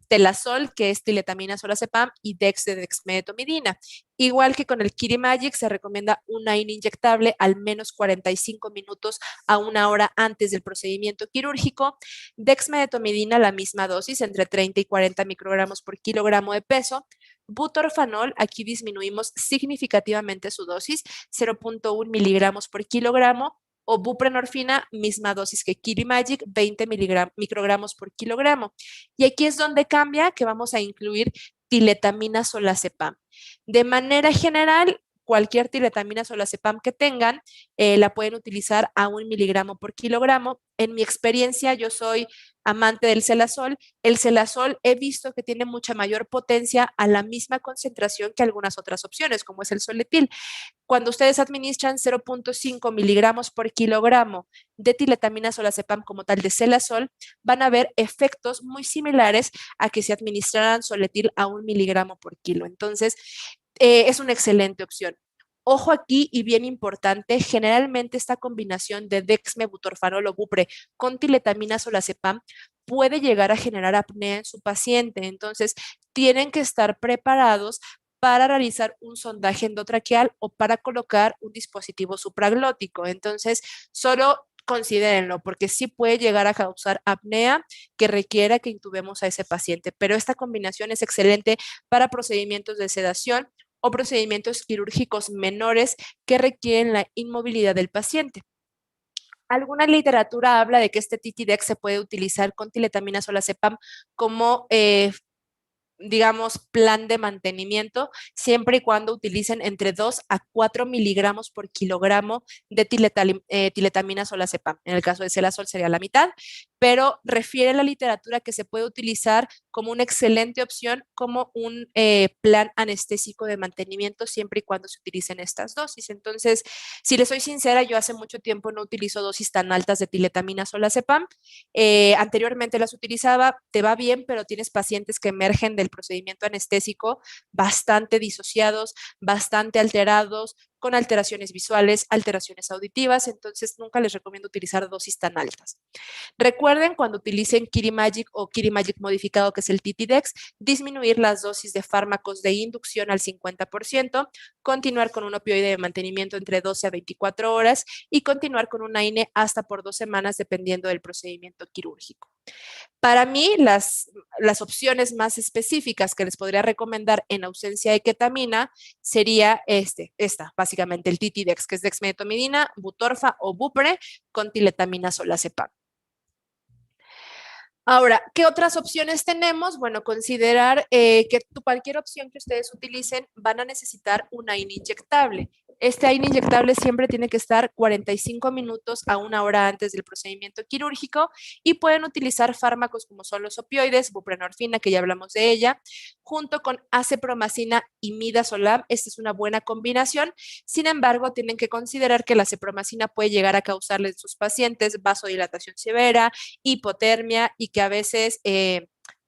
telazol, que es tiletamina solazepam, y dex de dexmedetomidina. Igual que con el Kirimagic, se recomienda un AINE inyectable al menos 45 minutos a una hora antes del procedimiento quirúrgico. Dexmedetomidina, la misma dosis, entre 30 y 40 microgramos por kilogramo de peso. Butorfanol, aquí disminuimos significativamente su dosis, 0.1 miligramos por kilogramo, o buprenorfina, misma dosis que Kirimagic, 20 microgramos por kilogramo. Y aquí es donde cambia, que vamos a incluir tiletamina solazepam. De manera general, cualquier tiletamina solazepam que tengan, la pueden utilizar a 1 miligramo por kilogramo. En mi experiencia, yo soy amante del Celazol. El Celazol he visto que tiene mucha mayor potencia a la misma concentración que algunas otras opciones, como es el Soletil. Cuando ustedes administran 0.5 miligramos por kilogramo de tiletamina solazepam como tal de Celazol, van a ver efectos muy similares a que se administraran Soletil a 1 miligramo por kilo. Entonces, es una excelente opción. Ojo aquí, y bien importante, generalmente esta combinación de dexmebutorfanol o bupre con tiletamina solazepam puede llegar a generar apnea en su paciente. Entonces, tienen que estar preparados para realizar un sondaje endotraqueal o para colocar un dispositivo supraglótico. Entonces, solo considérenlo, porque sí puede llegar a causar apnea que requiera que intubemos a ese paciente, pero esta combinación es excelente para procedimientos de sedación o procedimientos quirúrgicos menores que requieren la inmovilidad del paciente. Alguna literatura habla de que este TTDEX se puede utilizar con tiletamina solazepam como digamos, plan de mantenimiento, siempre y cuando utilicen entre 2 a 4 miligramos por kilogramo de tiletamina solazepam. En el caso de Celazol sería la mitad. pero refiere la literatura que se puede utilizar como una excelente opción, como un plan anestésico de mantenimiento, siempre y cuando se utilicen estas dosis. Entonces, si les soy sincera, yo hace mucho tiempo no utilizo dosis tan altas de tiletamina solazepam. Anteriormente las utilizaba, te va bien, pero tienes pacientes que emergen del procedimiento anestésico bastante disociados, bastante alterados, con alteraciones visuales, alteraciones auditivas, entonces nunca les recomiendo utilizar dosis tan altas. Recuerden cuando utilicen Kirimagic o Kirimagic modificado, que es el Titidex, disminuir las dosis de fármacos de inducción al 50%, continuar con un opioide de mantenimiento entre 12 a 24 horas y continuar con un AINE hasta por 2 semanas dependiendo del procedimiento quirúrgico. Para mí, las opciones más específicas que les podría recomendar en ausencia de ketamina sería básicamente el Titidex, que es dexmedetomidina, butorfa o bupre con tiletamina solazepam. Ahora, ¿qué otras opciones tenemos? Bueno, considerar que cualquier opción que ustedes utilicen van a necesitar un AINE inyectable. Este AINE inyectable siempre tiene que estar 45 minutos a 1 hora antes del procedimiento quirúrgico y pueden utilizar fármacos como son los opioides, buprenorfina, que ya hablamos de ella, junto con acepromacina y midazolam. Esta es una buena combinación. Sin embargo, tienen que considerar que la acepromacina puede llegar a causarles a sus pacientes vasodilatación severa, hipotermia y que a veces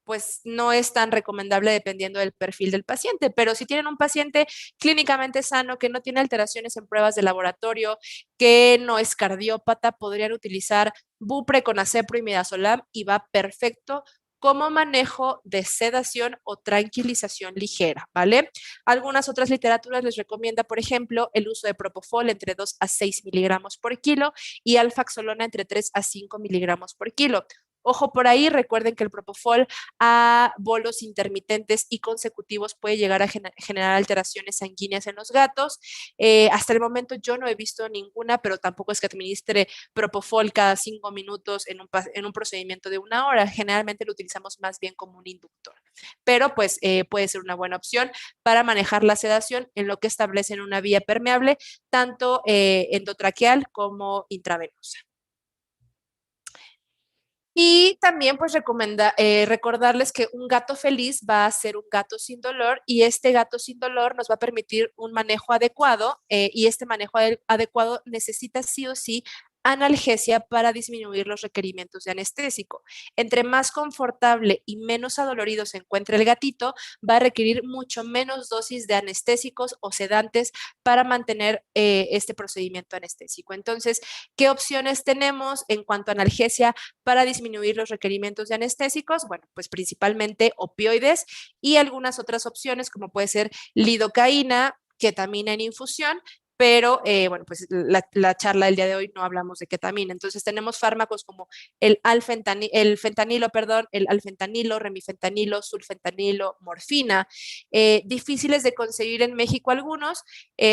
pues no es tan recomendable dependiendo del perfil del paciente, pero si tienen un paciente clínicamente sano que no tiene alteraciones en pruebas de laboratorio, que no es cardiópata, podrían utilizar Bupre con acepro y midazolam y va perfecto como manejo de sedación o tranquilización ligera, ¿vale? Algunas otras literaturas les recomienda, por ejemplo, el uso de propofol entre 2 a 6 miligramos por kilo y alfaxolona entre 3 a 5 miligramos por kilo. Ojo por ahí, recuerden que el propofol a bolos intermitentes y consecutivos puede llegar a generar alteraciones sanguíneas en los gatos. Hasta el momento yo no he visto ninguna, pero tampoco es que administre propofol cada 5 minutos en un procedimiento de 1 hora. Generalmente lo utilizamos más bien como un inductor, pero pues puede ser una buena opción para manejar la sedación en lo que establecen una vía permeable, tanto endotraqueal como intravenosa. Y también pues recordarles que un gato feliz va a ser un gato sin dolor y este gato sin dolor nos va a permitir un manejo adecuado y este manejo adecuado necesita sí o sí analgesia para disminuir los requerimientos de anestésico. Entre más confortable y menos adolorido se encuentre el gatito, va a requerir mucho menos dosis de anestésicos o sedantes para mantener este procedimiento anestésico. Entonces, ¿qué opciones tenemos en cuanto a analgesia para disminuir los requerimientos de anestésicos? Bueno, pues principalmente opioides y algunas otras opciones como puede ser lidocaína, ketamina en infusión, pero bueno, pues la charla del día de hoy no hablamos de ketamina. Entonces tenemos fármacos como el fentanilo, perdón, el alfentanilo, remifentanilo, sulfentanilo, morfina, difíciles de conseguir en México algunos,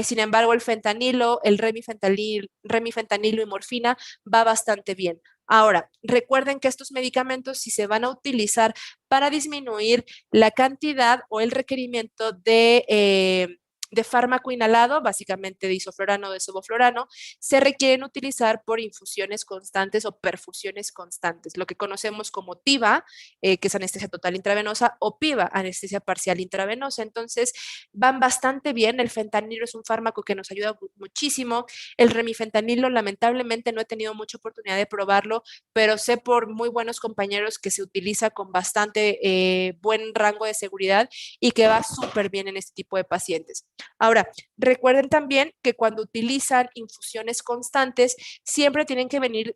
sin embargo el fentanilo, el remifentanilo y morfina va bastante bien. Ahora, recuerden que estos medicamentos, si se van a utilizar para disminuir la cantidad o el requerimiento de fármaco inhalado, básicamente de isoflorano o de sevoflurano, se requieren utilizar por infusiones constantes o perfusiones constantes, lo que conocemos como TIVA, que es anestesia total intravenosa, o PIVA, anestesia parcial intravenosa. Entonces, van bastante bien. El fentanilo es un fármaco que nos ayuda muchísimo. El remifentanilo, lamentablemente, no he tenido mucha oportunidad de probarlo, pero sé por muy buenos compañeros que se utiliza con bastante buen rango de seguridad y que va súper bien en este tipo de pacientes. Ahora, recuerden también que cuando utilizan infusiones constantes, siempre tienen que venir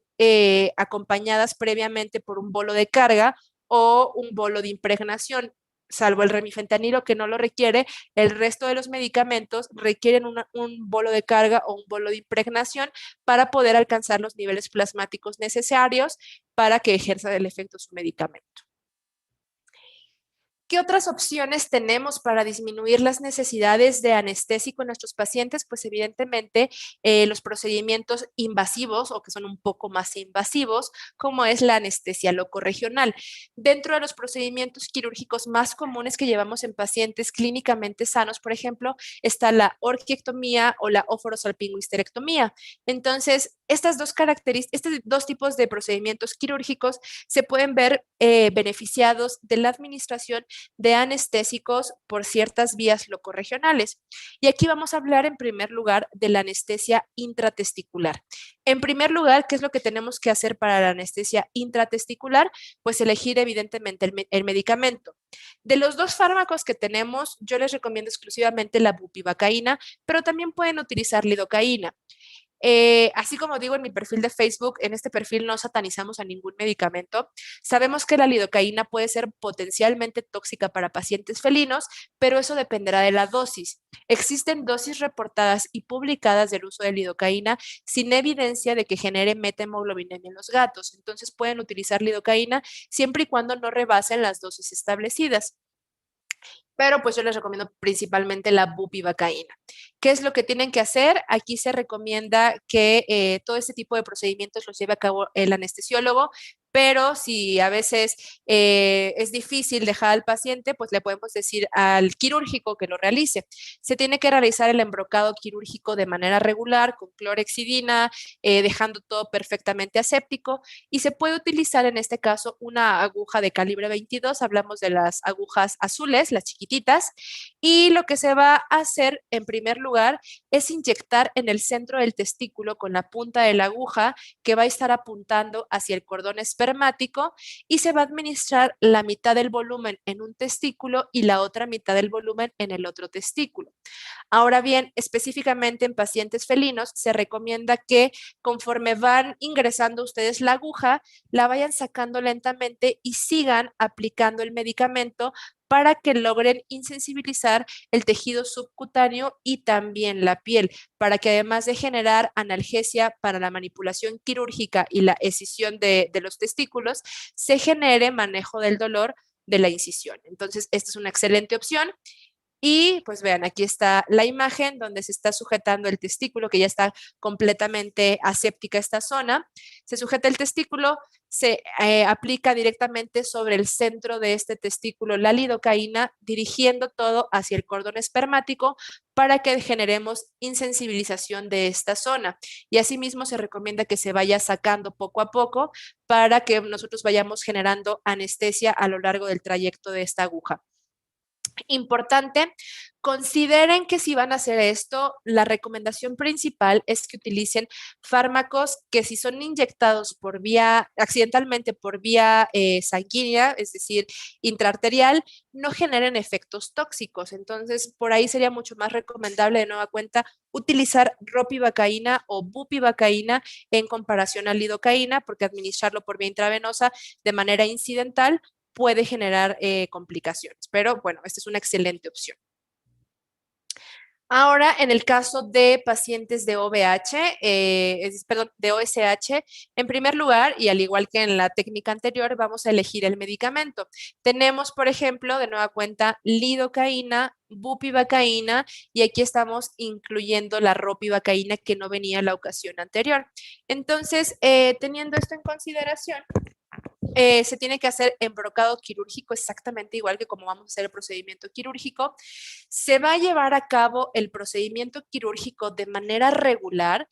acompañadas previamente por un bolo de carga o un bolo de impregnación. Salvo el remifentanilo que no lo requiere, el resto de los medicamentos requieren un bolo de carga o un bolo de impregnación para poder alcanzar los niveles plasmáticos necesarios para que ejerza el efecto su medicamento. ¿Qué otras opciones tenemos para disminuir las necesidades de anestésico en nuestros pacientes? Pues evidentemente los procedimientos invasivos o que son un poco más invasivos, como es la anestesia locorregional. Dentro de los procedimientos quirúrgicos más comunes que llevamos en pacientes clínicamente sanos, por ejemplo, está la orquiectomía o la óforosalpingohisterectomía. Entonces, estos dos tipos de procedimientos quirúrgicos se pueden ver beneficiados de la administración de anestésicos por ciertas vías locorregionales. Y aquí vamos a hablar en primer lugar de la anestesia intratesticular. En primer lugar, ¿qué es lo que tenemos que hacer para la anestesia intratesticular? Pues elegir evidentemente el medicamento. De los dos fármacos que tenemos, yo les recomiendo exclusivamente la bupivacaína, pero también pueden utilizar lidocaína. Así como digo en mi perfil de Facebook, en este perfil no satanizamos a ningún medicamento. Sabemos que la lidocaína puede ser potencialmente tóxica para pacientes felinos, pero eso dependerá de la dosis. Existen dosis reportadas y publicadas del uso de lidocaína sin evidencia de que genere metahemoglobinemia en los gatos. Entonces pueden utilizar lidocaína siempre y cuando no rebasen las dosis establecidas, pero pues yo les recomiendo principalmente la bupivacaína. ¿Qué es lo que tienen que hacer? Aquí se recomienda que todo este tipo de procedimientos los lleve a cabo el anestesiólogo, pero si a veces es difícil dejar al paciente, pues le podemos decir al quirúrgico que lo realice. Se tiene que realizar el embrocado quirúrgico de manera regular con clorexidina, dejando todo perfectamente aséptico, y se puede utilizar en este caso una aguja de calibre 22, hablamos de las agujas azules, las chiquititas, y lo que se va a hacer en primer lugar es inyectar en el centro del testículo con la punta de la aguja que va a estar apuntando hacia el cordón espermático, y se va a administrar la mitad del volumen en un testículo y la otra mitad del volumen en el otro testículo. Ahora bien, específicamente en pacientes felinos, se recomienda que conforme van ingresando ustedes la aguja, la vayan sacando lentamente y sigan aplicando el medicamento para que logren insensibilizar el tejido subcutáneo y también la piel, para que además de generar analgesia para la manipulación quirúrgica y la escisión de los testículos, se genere manejo del dolor de la incisión. Entonces, esta es una excelente opción. Y pues vean, aquí está la imagen donde se está sujetando el testículo, que ya está completamente aséptica esta zona. Se sujeta el testículo, se aplica directamente sobre el centro de este testículo la lidocaína, dirigiendo todo hacia el cordón espermático para que generemos insensibilización de esta zona. Y asimismo se recomienda que se vaya sacando poco a poco para que nosotros vayamos generando anestesia a lo largo del trayecto de esta aguja. Importante, consideren que si van a hacer esto, la recomendación principal es que utilicen fármacos que si son inyectados por vía, accidentalmente por vía sanguínea, es decir, intraarterial, no generen efectos tóxicos. Entonces, por ahí sería mucho más recomendable de nueva cuenta utilizar ropivacaína o bupivacaína en comparación a lidocaína, porque administrarlo por vía intravenosa de manera incidental puede generar complicaciones, pero bueno, esta es una excelente opción. Ahora, en el caso de pacientes de OVH, perdón, de OSH, en primer lugar, y al igual que en la técnica anterior, vamos a elegir el medicamento. Tenemos, por ejemplo, de nueva cuenta, lidocaína, bupivacaína, y aquí estamos incluyendo la ropivacaína que no venía en la ocasión anterior. Entonces, teniendo esto en consideración, se tiene que hacer embrocado quirúrgico exactamente igual que como vamos a hacer el procedimiento quirúrgico. Se va a llevar a cabo el procedimiento quirúrgico de manera regular,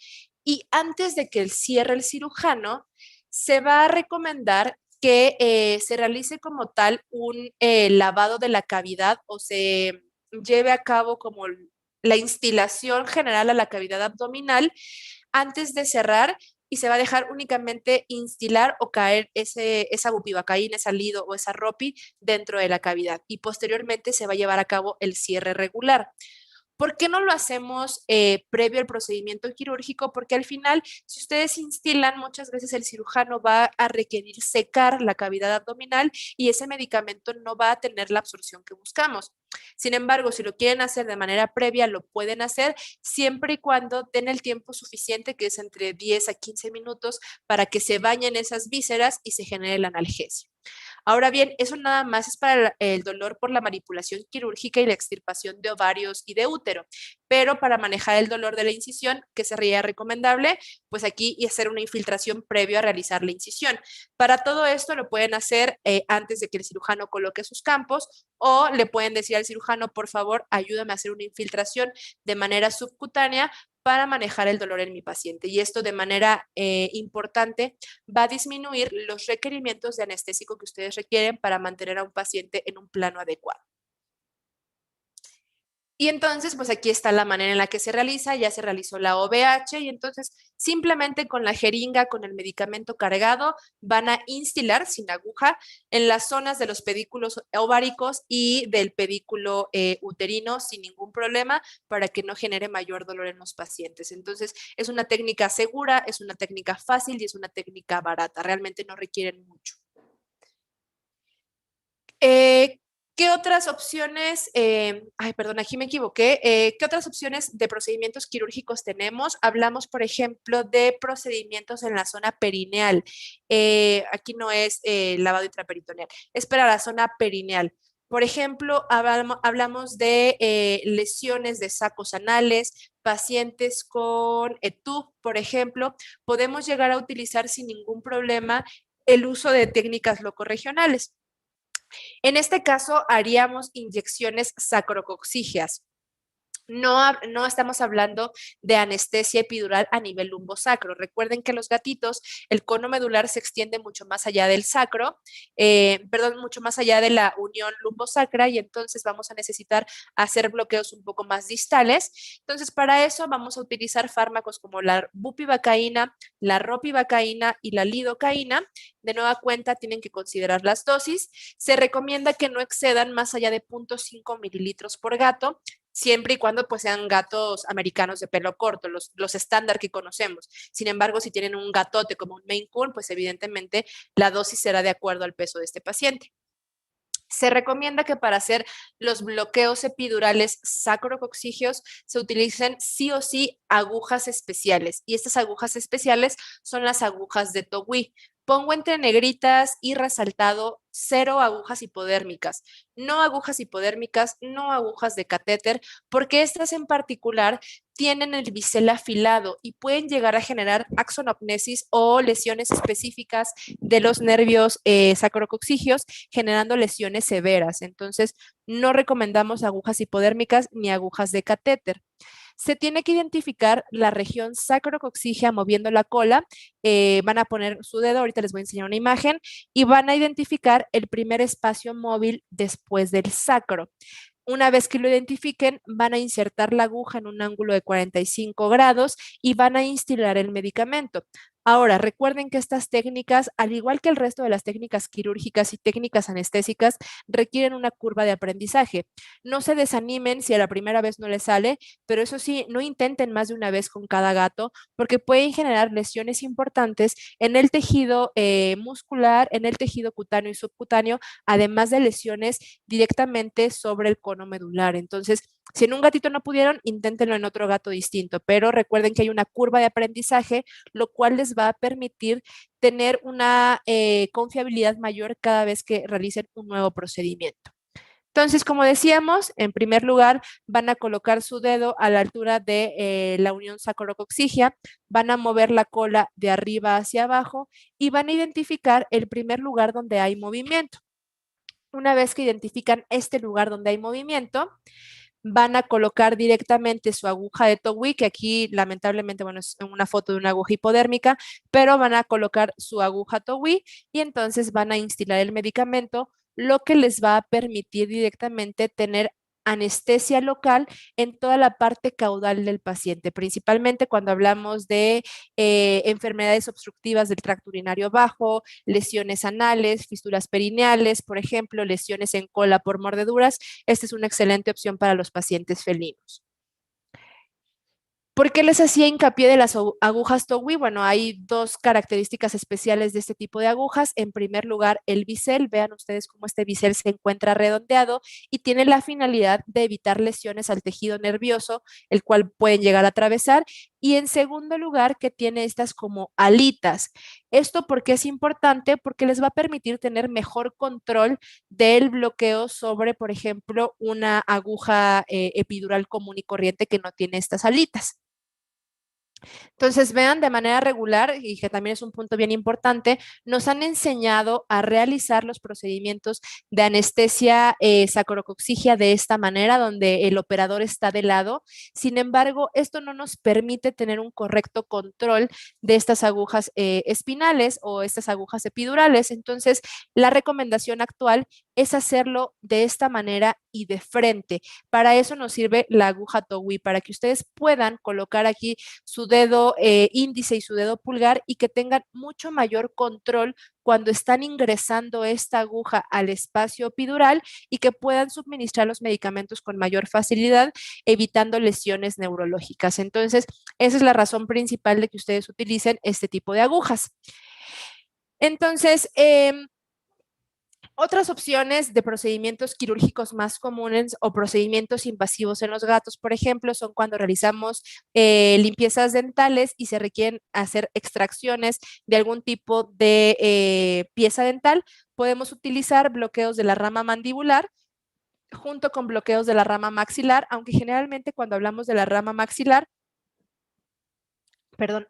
y antes de que cierre el cirujano, se va a recomendar que se realice como tal un lavado de la cavidad, o se lleve a cabo como la instilación general a la cavidad abdominal antes de cerrar, y se va a dejar únicamente instilar o caer esa bupivacaína, esa lido o esa ropi dentro de la cavidad, y posteriormente se va a llevar a cabo el cierre regular. ¿Por qué no lo hacemos previo al procedimiento quirúrgico? Porque al final, si ustedes instilan, muchas veces el cirujano va a requerir secar la cavidad abdominal y ese medicamento no va a tener la absorción que buscamos. Sin embargo, si lo quieren hacer de manera previa, lo pueden hacer siempre y cuando den el tiempo suficiente, que es entre 10 a 15 minutos, para que se bañen esas vísceras y se genere la analgesia. Ahora bien, eso nada más es para el dolor por la manipulación quirúrgica y la extirpación de ovarios y de útero, pero para manejar el dolor de la incisión, ¿qué sería recomendable? Pues aquí y hacer una infiltración previo a realizar la incisión. Para todo esto lo pueden hacer antes de que el cirujano coloque sus campos o le pueden decir al cirujano, por favor, ayúdame a hacer una infiltración de manera subcutánea para manejar el dolor en mi paciente. Y esto de manera importante va a disminuir los requerimientos de anestésico que ustedes requieren para mantener a un paciente en un plano adecuado. Y entonces, pues aquí está la manera en la que se realiza, ya se realizó la OVH y entonces simplemente con la jeringa, con el medicamento cargado, van a instilar sin aguja en las zonas de los pedículos ováricos y del pedículo uterino sin ningún problema para que no genere mayor dolor en los pacientes. Entonces, es una técnica segura, es una técnica fácil y es una técnica barata, realmente no requieren mucho. ¿Qué otras opciones? Ay, perdón, aquí me equivoqué. ¿Qué otras opciones de procedimientos quirúrgicos tenemos? Hablamos, por ejemplo, de procedimientos en la zona perineal. Aquí no es lavado intraperitoneal, es para la zona perineal. Por ejemplo, hablamos de lesiones de sacos anales, pacientes con TUB, por ejemplo, podemos llegar a utilizar sin ningún problema el uso de técnicas locorregionales. En este caso, haríamos inyecciones sacrococcígeas. No estamos hablando de anestesia epidural a nivel lumbosacro. Recuerden que los gatitos, el cono medular se extiende mucho más allá del sacro, mucho más allá de la unión lumbosacra y entonces vamos a necesitar hacer bloqueos un poco más distales. Entonces, para eso vamos a utilizar fármacos como la bupivacaína, la ropivacaína y la lidocaína. De nueva cuenta, tienen que considerar las dosis. Se recomienda que no excedan más allá de 0.5 mililitros por gato, siempre y cuando pues sean gatos americanos de pelo corto, los estándar que conocemos. Sin embargo, si tienen un gatote como un Maine Coon, pues evidentemente la dosis será de acuerdo al peso de este paciente. Se recomienda que para hacer los bloqueos epidurales sacrococcígeos se utilicen sí o sí agujas especiales y estas agujas especiales son las agujas de Togui. Pongo entre negritas y resaltado 0 agujas hipodérmicas, no agujas hipodérmicas, no agujas de catéter, porque estas en particular tienen el bisel afilado y pueden llegar a generar axonopnesis o lesiones específicas de los nervios sacrococcígeos, generando lesiones severas. Entonces, no recomendamos agujas hipodérmicas ni agujas de catéter. Se tiene que identificar la región sacrococcígea moviendo la cola. Van a poner su dedo, ahorita les voy a enseñar una imagen, y van a identificar el primer espacio móvil después del sacro. Una vez que lo identifiquen, van a insertar la aguja en un ángulo de 45 grados y van a instilar el medicamento. Ahora, recuerden que estas técnicas, al igual que el resto de las técnicas quirúrgicas y técnicas anestésicas, requieren una curva de aprendizaje. No se desanimen si a la primera vez no les sale, pero eso sí, no intenten más de una vez con cada gato, porque pueden generar lesiones importantes en el tejido muscular, en el tejido cutáneo y subcutáneo, además de lesiones directamente sobre el cono medular. Entonces, si en un gatito no pudieron, inténtenlo en otro gato distinto, pero recuerden que hay una curva de aprendizaje, lo cual les va a permitir tener una confiabilidad mayor cada vez que realicen un nuevo procedimiento. Entonces, como decíamos, en primer lugar, van a colocar su dedo a la altura de la unión sacrococcígea, van a mover la cola de arriba hacia abajo y van a identificar el primer lugar donde hay movimiento. Una vez que identifican este lugar donde hay movimiento, van a colocar directamente su aguja de Togui, que aquí lamentablemente, bueno, es una foto de una aguja hipodérmica, pero van a colocar su aguja Togui y entonces van a instilar el medicamento, lo que les va a permitir directamente tener anestesia local en toda la parte caudal del paciente, principalmente cuando hablamos de enfermedades obstructivas del tracto urinario bajo, lesiones anales, fístulas perineales, por ejemplo, lesiones en cola por mordeduras. Esta es una excelente opción para los pacientes felinos. ¿Por qué les hacía hincapié de las agujas Togui? Bueno, hay dos características especiales de este tipo de agujas. En primer lugar, el bisel. Vean ustedes cómo este bisel se encuentra redondeado y tiene la finalidad de evitar lesiones al tejido nervioso, el cual pueden llegar a atravesar. Y en segundo lugar, que tiene estas como alitas. ¿Esto por qué es importante? Porque les va a permitir tener mejor control del bloqueo sobre, por ejemplo, una aguja epidural común y corriente que no tiene estas alitas. Entonces, vean, de manera regular, y que también es un punto bien importante, nos han enseñado a realizar los procedimientos de anestesia sacrocoxigia de esta manera, donde el operador está de lado. Sin embargo, esto no nos permite tener un correcto control de estas agujas espinales o estas agujas epidurales. Entonces, la recomendación actual es hacerlo de esta manera y de frente. Para eso nos sirve la aguja TOWI, para que ustedes puedan colocar aquí su dedo índice y su dedo pulgar y que tengan mucho mayor control cuando están ingresando esta aguja al espacio epidural y que puedan suministrar los medicamentos con mayor facilidad, evitando lesiones neurológicas. Entonces, esa es la razón principal de que ustedes utilicen este tipo de agujas. Entonces, otras opciones de procedimientos quirúrgicos más comunes o procedimientos invasivos en los gatos, por ejemplo, son cuando realizamos limpiezas dentales y se requieren hacer extracciones de algún tipo de pieza dental. Podemos utilizar bloqueos de la rama mandibular junto con bloqueos de la rama maxilar, aunque generalmente cuando hablamos de la rama maxilar,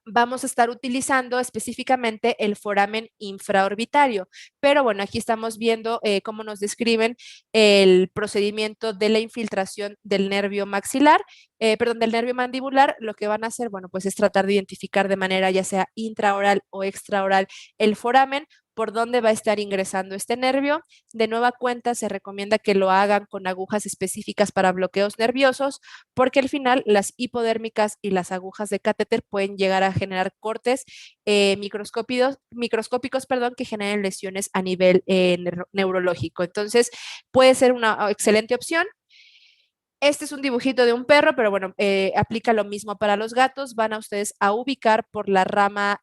vamos a estar utilizando específicamente el foramen infraorbitario. Pero bueno, aquí estamos viendo cómo nos describen el procedimiento de la infiltración del nervio maxilar, del nervio mandibular. Lo que van a hacer, bueno, pues es tratar de identificar de manera ya sea intraoral o extraoral el foramen, por dónde va a estar ingresando este nervio. De nueva cuenta, se recomienda que lo hagan con agujas específicas para bloqueos nerviosos, porque al final las hipodérmicas y las agujas de catéter pueden llegar a generar cortes microscópicos, que generen lesiones a nivel neurológico. Entonces, puede ser una excelente opción. Este es un dibujito de un perro, pero bueno, aplica lo mismo para los gatos. Van a ustedes a ubicar por la rama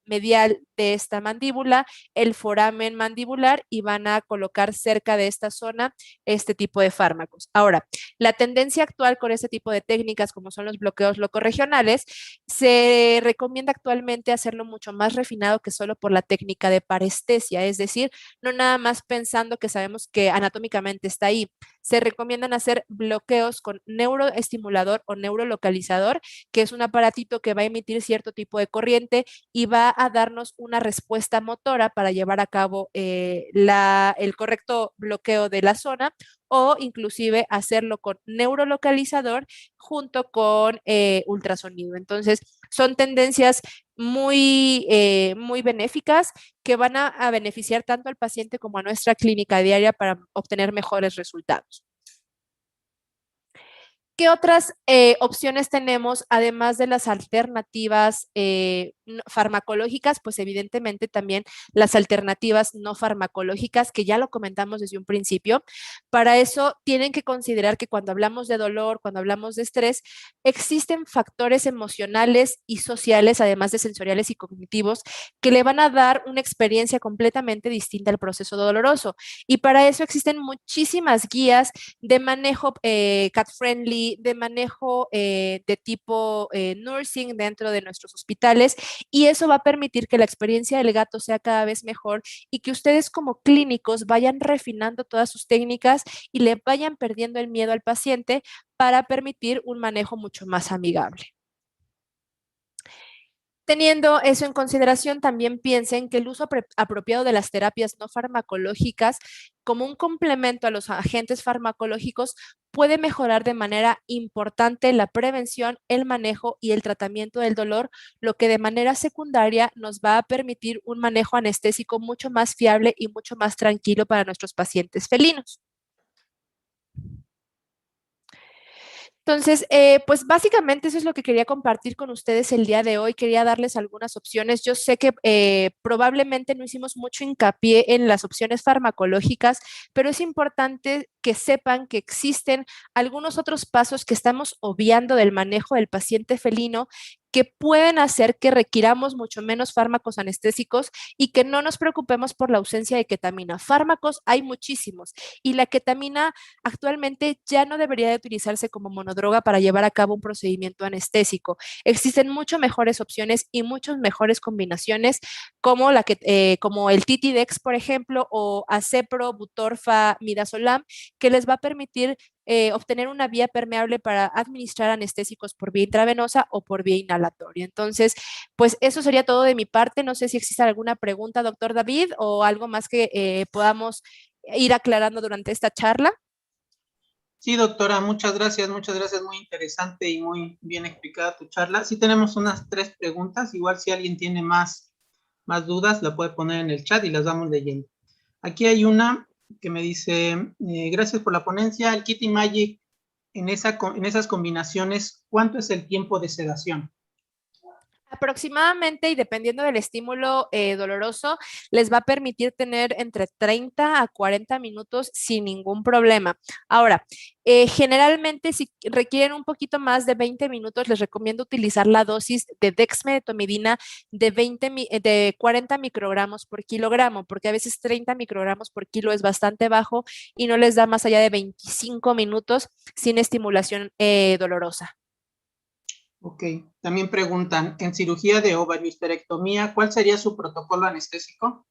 medial de esta mandíbula el foramen mandibular y van a colocar cerca de esta zona este tipo de fármacos. Ahora, la tendencia actual con este tipo de técnicas, como son los bloqueos locorregionales, se recomienda actualmente hacerlo mucho más refinado que solo por la técnica de parestesia, es decir, no nada más pensando que sabemos que anatómicamente está ahí. Se recomiendan hacer bloqueos con neuroestimulador o neurolocalizador, que es un aparatito que va a emitir cierto tipo de corriente y va a darnos una respuesta motora para llevar a cabo el correcto bloqueo de la zona, o inclusive hacerlo con neurolocalizador junto con ultrasonido. Entonces, son tendencias muy benéficas que van a beneficiar tanto al paciente como a nuestra clínica diaria para obtener mejores resultados. ¿Qué otras opciones tenemos además de las alternativas farmacológicas? Pues evidentemente también las alternativas no farmacológicas, que ya lo comentamos desde un principio. Para eso tienen que considerar que cuando hablamos de dolor, cuando hablamos de estrés, existen factores emocionales y sociales, además de sensoriales y cognitivos, que le van a dar una experiencia completamente distinta al proceso doloroso. Y para eso existen muchísimas guías de manejo cat-friendly, de manejo de tipo nursing dentro de nuestros hospitales, y eso va a permitir que la experiencia del gato sea cada vez mejor y que ustedes como clínicos vayan refinando todas sus técnicas y le vayan perdiendo el miedo al paciente para permitir un manejo mucho más amigable. Teniendo eso en consideración, también piensen que el uso apropiado de las terapias no farmacológicas como un complemento a los agentes farmacológicos puede mejorar de manera importante la prevención, el manejo y el tratamiento del dolor, lo que de manera secundaria nos va a permitir un manejo anestésico mucho más fiable y mucho más tranquilo para nuestros pacientes felinos. Entonces, pues básicamente eso es lo que quería compartir con ustedes el día de hoy. Quería darles algunas opciones. Yo sé que probablemente no hicimos mucho hincapié en las opciones farmacológicas, pero es importante que sepan que existen algunos otros pasos que estamos obviando del manejo del paciente felino, que pueden hacer que requiramos mucho menos fármacos anestésicos y que no nos preocupemos por la ausencia de ketamina. Fármacos hay muchísimos y la ketamina actualmente ya no debería de utilizarse como monodroga para llevar a cabo un procedimiento anestésico. Existen mucho mejores opciones y muchas mejores combinaciones como, como el Titidex, por ejemplo, o Acepro, Butorfa, Midazolam, que les va a permitir obtener una vía permeable para administrar anestésicos por vía intravenosa o por vía inhalatoria. Entonces, pues eso sería todo de mi parte. No sé si existe alguna pregunta, doctor David, o algo más que podamos ir aclarando durante esta charla. Sí, doctora, muchas gracias, muy interesante y muy bien explicada tu charla. Sí tenemos unas 3 preguntas, igual si alguien tiene más dudas, la puede poner en el chat y las vamos leyendo. Aquí hay una que me dice, gracias por la ponencia, el Kitty Magic, en esas combinaciones, ¿cuánto es el tiempo de sedación? Aproximadamente, y dependiendo del estímulo doloroso, les va a permitir tener entre 30 a 40 minutos sin ningún problema. Ahora, generalmente si requieren un poquito más de 20 minutos, les recomiendo utilizar la dosis de dexmedetomidina de 40 microgramos por kilogramo, porque a veces 30 microgramos por kilo es bastante bajo y no les da más allá de 25 minutos sin estimulación dolorosa. Ok, también preguntan, en cirugía de ovariohisterectomía, ¿cuál sería su protocolo anestésico?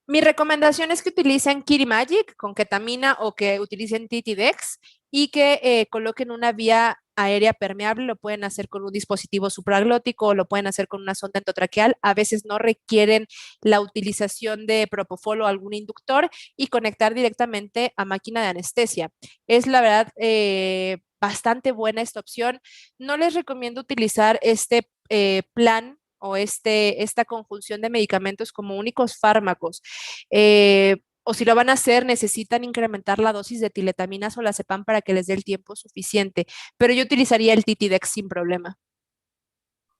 Mi recomendación es que utilicen Kitty Magic con ketamina o que utilicen Titidex y que coloquen una vía aérea permeable. Lo pueden hacer con un dispositivo supraglótico o lo pueden hacer con una sonda endotraqueal. A veces no requieren la utilización de propofol o algún inductor y conectar directamente a máquina de anestesia. Es la verdad bastante buena esta opción. No les recomiendo utilizar este plan o esta conjunción de medicamentos como únicos fármacos. O si lo van a hacer, necesitan incrementar la dosis de tiletamina o lazepam para que les dé el tiempo suficiente. Pero yo utilizaría el Titidex sin problema.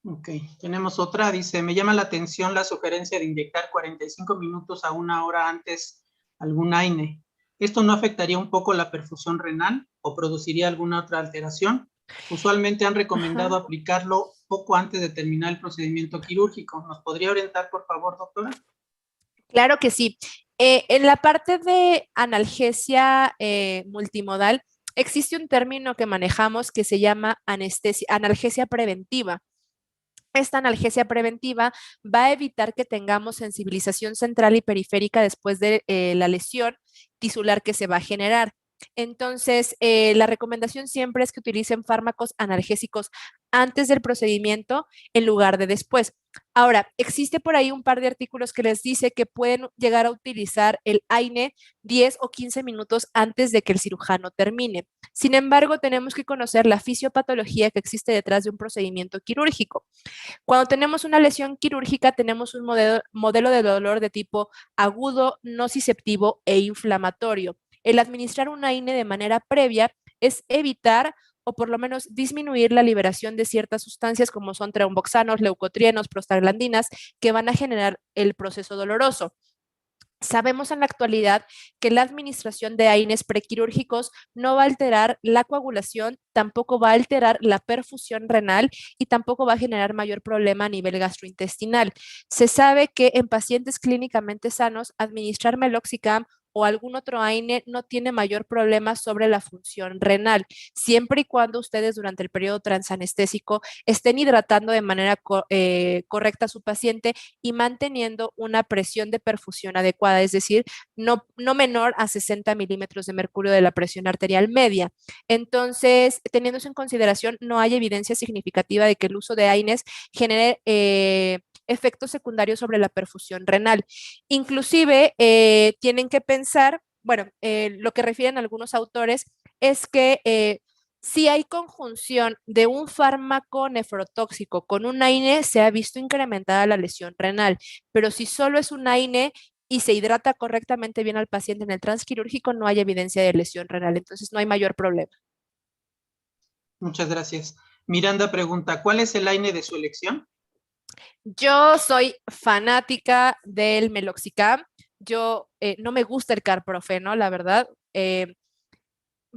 Ok, tenemos otra, dice, me llama la atención la sugerencia de inyectar 45 minutos a 1 hora antes algún AINE. ¿Esto no afectaría un poco la perfusión renal o produciría alguna otra alteración? Usualmente han recomendado Ajá. aplicarlo poco antes de terminar el procedimiento quirúrgico. ¿Nos podría orientar, por favor, doctora? Claro que sí. En la parte de analgesia multimodal, existe un término que manejamos que se llama analgesia preventiva. Esta analgesia preventiva va a evitar que tengamos sensibilización central y periférica después de la lesión tisular que se va a generar. Entonces, la recomendación siempre es que utilicen fármacos analgésicos antes del procedimiento en lugar de después. Ahora, existe por ahí un par de artículos que les dice que pueden llegar a utilizar el AINE 10 o 15 minutos antes de que el cirujano termine. Sin embargo, tenemos que conocer la fisiopatología que existe detrás de un procedimiento quirúrgico. Cuando tenemos una lesión quirúrgica, tenemos un modelo de dolor de tipo agudo, nociceptivo e inflamatorio. El administrar un AINE de manera previa es evitar o por lo menos disminuir la liberación de ciertas sustancias como son tromboxanos, leucotrienos, prostaglandinas, que van a generar el proceso doloroso. Sabemos en la actualidad que la administración de AINES prequirúrgicos no va a alterar la coagulación, tampoco va a alterar la perfusión renal y tampoco va a generar mayor problema a nivel gastrointestinal. Se sabe que en pacientes clínicamente sanos, administrar meloxicam o algún otro AINE no tiene mayor problema sobre la función renal, siempre y cuando ustedes durante el periodo transanestésico estén hidratando de manera correcta a su paciente y manteniendo una presión de perfusión adecuada, es decir, no menor a 60 milímetros de mercurio de la presión arterial media. Entonces, teniendo eso en consideración, no hay evidencia significativa de que el uso de AINES genere efectos secundarios sobre la perfusión renal. Inclusive, tienen que pensar, bueno, lo que refieren algunos autores es que si hay conjunción de un fármaco nefrotóxico con un AINE, se ha visto incrementada la lesión renal, pero si solo es un AINE y se hidrata correctamente bien al paciente en el transquirúrgico, no hay evidencia de lesión renal, entonces no hay mayor problema. Muchas gracias. Miranda pregunta, ¿cuál es el AINE de su elección? Yo soy fanática del meloxicam. Yo no me gusta el carprofeno, la verdad.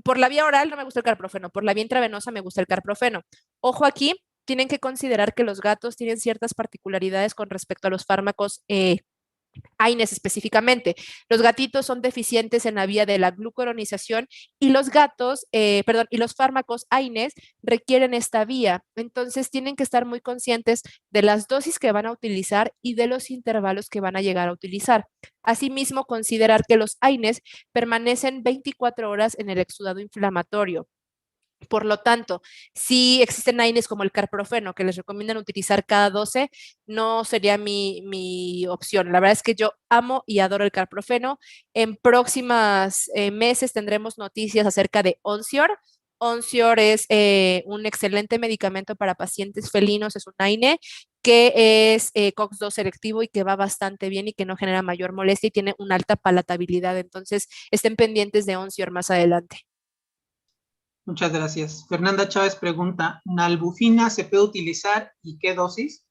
Por la vía oral no me gusta el carprofeno, por la vía intravenosa me gusta el carprofeno. Ojo aquí, tienen que considerar que los gatos tienen ciertas particularidades con respecto a los fármacos AINES específicamente. Los gatitos son deficientes en la vía de la glucuronización y los gatos, perdón, y los fármacos AINES requieren esta vía. Entonces tienen que estar muy conscientes de las dosis que van a utilizar y de los intervalos que van a llegar a utilizar. Asimismo, considerar que los AINES permanecen 24 horas en el exudado inflamatorio. Por lo tanto, si existen AINES como el carprofeno que les recomiendan utilizar cada 12, no sería mi opción. La verdad es que yo amo y adoro el carprofeno. En próximas meses tendremos noticias acerca de Onsior. Onsior es un excelente medicamento para pacientes felinos, es un AINE que es COX-2 selectivo y que va bastante bien y que no genera mayor molestia y tiene una alta palatabilidad. Entonces, estén pendientes de Onsior más adelante. Muchas gracias. Fernanda Chávez pregunta, ¿nalbufina se puede utilizar y qué dosis?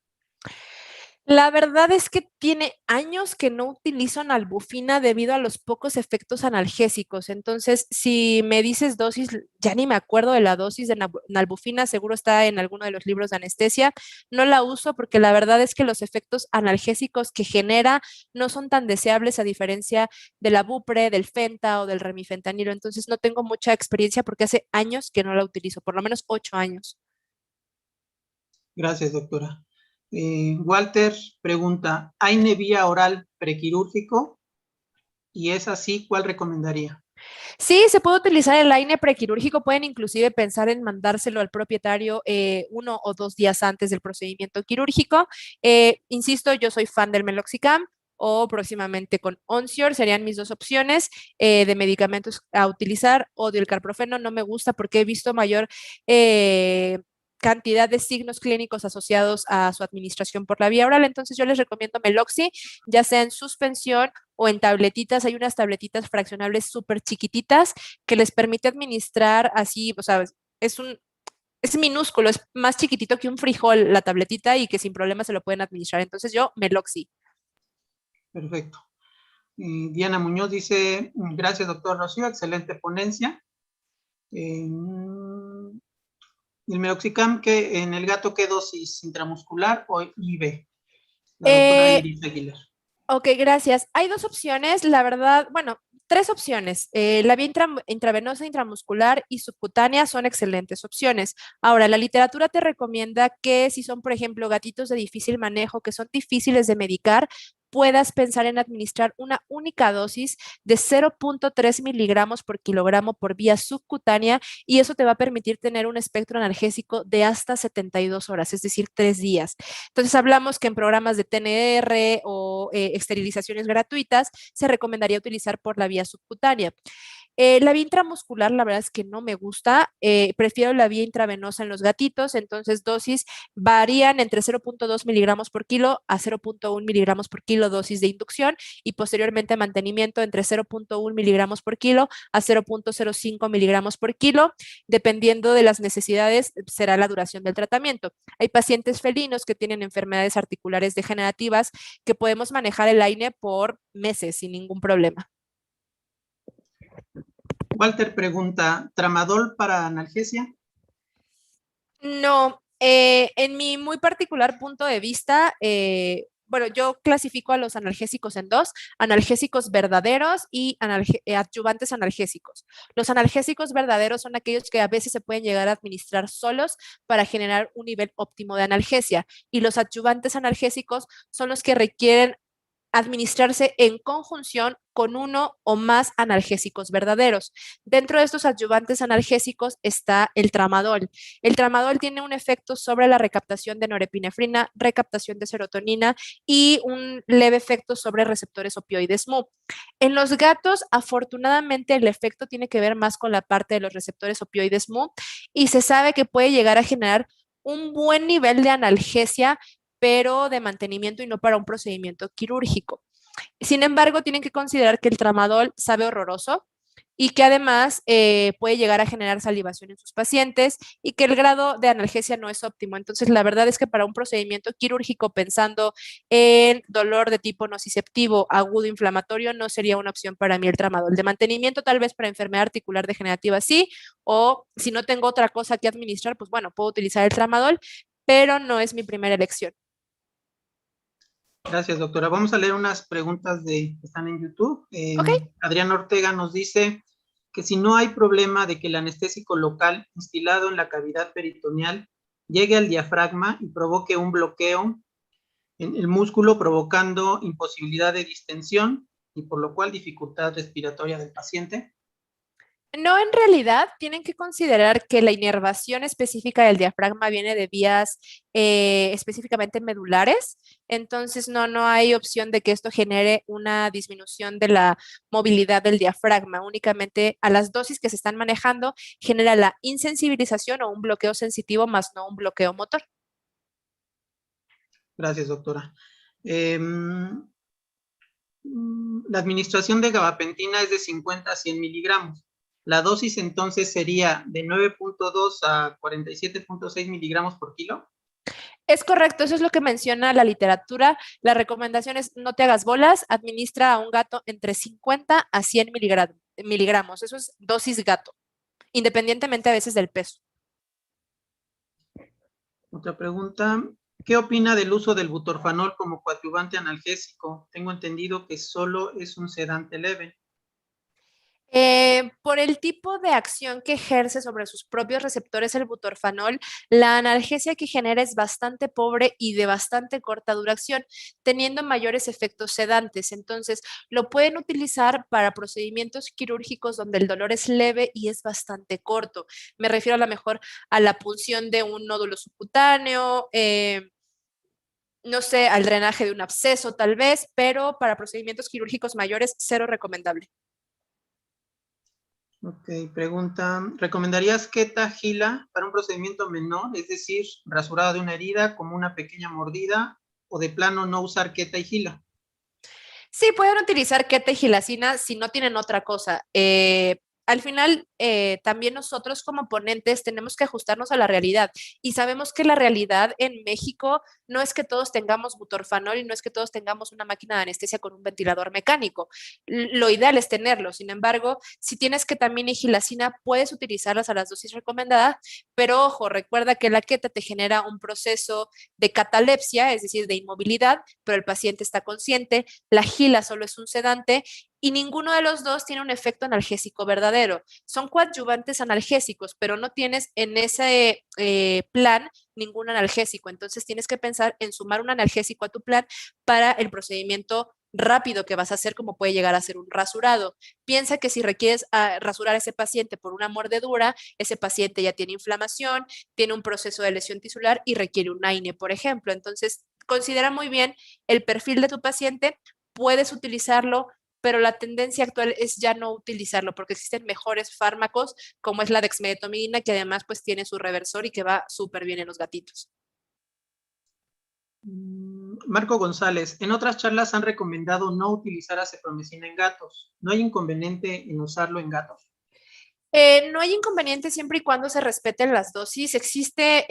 La verdad es que tiene años que no utilizo nalbufina debido a los pocos efectos analgésicos. Entonces, si me dices dosis, ya ni me acuerdo de la dosis de nalbufina, seguro está en alguno de los libros de anestesia. No la uso porque la verdad es que los efectos analgésicos que genera no son tan deseables a diferencia de la Bupre, del Fenta o del remifentanilo. Entonces, no tengo mucha experiencia porque hace años que no la utilizo, por lo menos 8 años. Gracias, doctora. Walter pregunta, ¿hay vía oral prequirúrgico? Y es así, ¿cuál recomendaría? Sí, se puede utilizar el AINE prequirúrgico, pueden inclusive pensar en mandárselo al propietario 1 o 2 días antes del procedimiento quirúrgico. Insisto, yo soy fan del Meloxicam o próximamente con Onsior, serían mis dos opciones de medicamentos a utilizar. Odio el carprofeno, no me gusta porque he visto mayor cantidad de signos clínicos asociados a su administración por la vía oral, entonces yo les recomiendo Meloxi, ya sea en suspensión o en tabletitas. Hay unas tabletitas fraccionables súper chiquititas que les permite administrar así, o sea, es minúsculo, es más chiquitito que un frijol la tabletita y que sin problema se lo pueden administrar. Entonces yo, Meloxi. Perfecto. Diana Muñoz dice, gracias, doctor Rocío, excelente ponencia. El Meloxicam, que en el gato, ¿qué dosis? ¿Intramuscular o IV? La doctora Eh, Iris Aguilar. Ok, gracias. Hay dos opciones, la verdad, bueno, tres opciones. La vía intravenosa, intramuscular y subcutánea son excelentes opciones. Ahora, la literatura te recomienda que si son, por ejemplo, gatitos de difícil manejo, que son difíciles de medicar, puedas pensar en administrar una única dosis de 0.3 miligramos por kilogramo por vía subcutánea y eso te va a permitir tener un espectro analgésico de hasta 72 horas, es decir, 3 días. Entonces hablamos que en programas de TNR o esterilizaciones gratuitas se recomendaría utilizar por la vía subcutánea. La vía intramuscular, la verdad es que no me gusta. Prefiero la vía intravenosa en los gatitos. Entonces, dosis varían entre 0.2 miligramos por kilo a 0.1 miligramos por kilo dosis de inducción y posteriormente mantenimiento entre 0.1 miligramos por kilo a 0.05 miligramos por kilo. Dependiendo de las necesidades, será la duración del tratamiento. Hay pacientes felinos que tienen enfermedades articulares degenerativas que podemos manejar el AINE por meses sin ningún problema. Walter pregunta, ¿tramadol para analgesia? No, en mi muy particular punto de vista, bueno, yo clasifico a los analgésicos en dos, analgésicos verdaderos y adyuvantes analgésicos. Los analgésicos verdaderos son aquellos que a veces se pueden llegar a administrar solos para generar un nivel óptimo de analgesia y los adyuvantes analgésicos son los que requieren administrarse en conjunción con uno o más analgésicos verdaderos. Dentro de estos adyuvantes analgésicos está el tramadol. El tramadol tiene un efecto sobre la recaptación de norepinefrina, recaptación de serotonina y un leve efecto sobre receptores opioides Mu. En los gatos, afortunadamente, el efecto tiene que ver más con la parte de los receptores opioides Mu y se sabe que puede llegar a generar un buen nivel de analgesia pero de mantenimiento y no para un procedimiento quirúrgico. Sin embargo, tienen que considerar que el tramadol sabe horroroso y que además puede llegar a generar salivación en sus pacientes y que el grado de analgesia no es óptimo. Entonces, la verdad es que para un procedimiento quirúrgico pensando en dolor de tipo nociceptivo, agudo, inflamatorio, no sería una opción para mí el tramadol. De mantenimiento, tal vez para enfermedad articular degenerativa sí, o si no tengo otra cosa que administrar, pues bueno, puedo utilizar el tramadol, pero no es mi primera elección. Gracias, doctora. Vamos a leer unas preguntas que están en YouTube. Ok. Adrián Ortega nos dice que si no hay problema de que el anestésico local instilado en la cavidad peritoneal llegue al diafragma y provoque un bloqueo en el músculo, provocando imposibilidad de distensión y por lo cual dificultad respiratoria del paciente. No, en realidad tienen que considerar que la inervación específica del diafragma viene de vías específicamente medulares, entonces no hay opción de que esto genere una disminución de la movilidad del diafragma, únicamente a las dosis que se están manejando genera la insensibilización o un bloqueo sensitivo más no un bloqueo motor. Gracias, doctora. La administración de gabapentina es de 50 a 100 miligramos. La dosis entonces sería de 9.2 a 47.6 miligramos por kilo. Es correcto, eso es lo que menciona la literatura. La recomendación es no te hagas bolas, administra a un gato entre 50 a 100 miligramos. Eso es dosis gato, independientemente a veces del peso. Otra pregunta. ¿Qué opina del uso del butorfanol como coadyuvante analgésico? Tengo entendido que solo es un sedante leve. Por el tipo de acción que ejerce sobre sus propios receptores el butorfanol, la analgesia que genera es bastante pobre y de bastante corta duración, teniendo mayores efectos sedantes. Entonces, lo pueden utilizar para procedimientos quirúrgicos donde el dolor es leve y es bastante corto. Me refiero a lo mejor a la punción de un nódulo subcutáneo, no sé, al drenaje de un absceso tal vez, pero para procedimientos quirúrgicos mayores, cero recomendable. Ok, pregunta, ¿recomendarías Keta-Gila para un procedimiento menor, es decir, rasurada de una herida como una pequeña mordida, o de plano no usar Keta y Gila? Sí, pueden utilizar keta y gilacina si no tienen otra cosa. Al final, también nosotros como ponentes tenemos que ajustarnos a la realidad y sabemos que la realidad en México no es que todos tengamos butorfanol y no es que todos tengamos una máquina de anestesia con un ventilador mecánico. Lo ideal es tenerlo. Sin embargo, si tienes ketamina y gilacina, puedes utilizarlas a las dosis recomendadas, pero ojo, recuerda que la keta te genera un proceso de catalepsia, es decir, de inmovilidad, pero el paciente está consciente. La gila solo es un sedante y ninguno de los dos tiene un efecto analgésico verdadero. Son coadyuvantes analgésicos, pero no tienes en ese plan ningún analgésico. Entonces tienes que pensar en sumar un analgésico a tu plan para el procedimiento rápido que vas a hacer, como puede llegar a ser un rasurado. Piensa que si requieres rasurar a ese paciente por una mordedura, ese paciente ya tiene inflamación, tiene un proceso de lesión tisular y requiere un AINE, por ejemplo. Entonces, considera muy bien el perfil de tu paciente, puedes utilizarlo, pero la tendencia actual es ya no utilizarlo porque existen mejores fármacos como es la dexmedetomidina, que además pues tiene su reversor y que va súper bien en los gatitos. Marco González, en otras charlas han recomendado no utilizar acepromicina en gatos. ¿No hay inconveniente en usarlo en gatos? No hay inconveniente siempre y cuando se respeten las dosis. Existen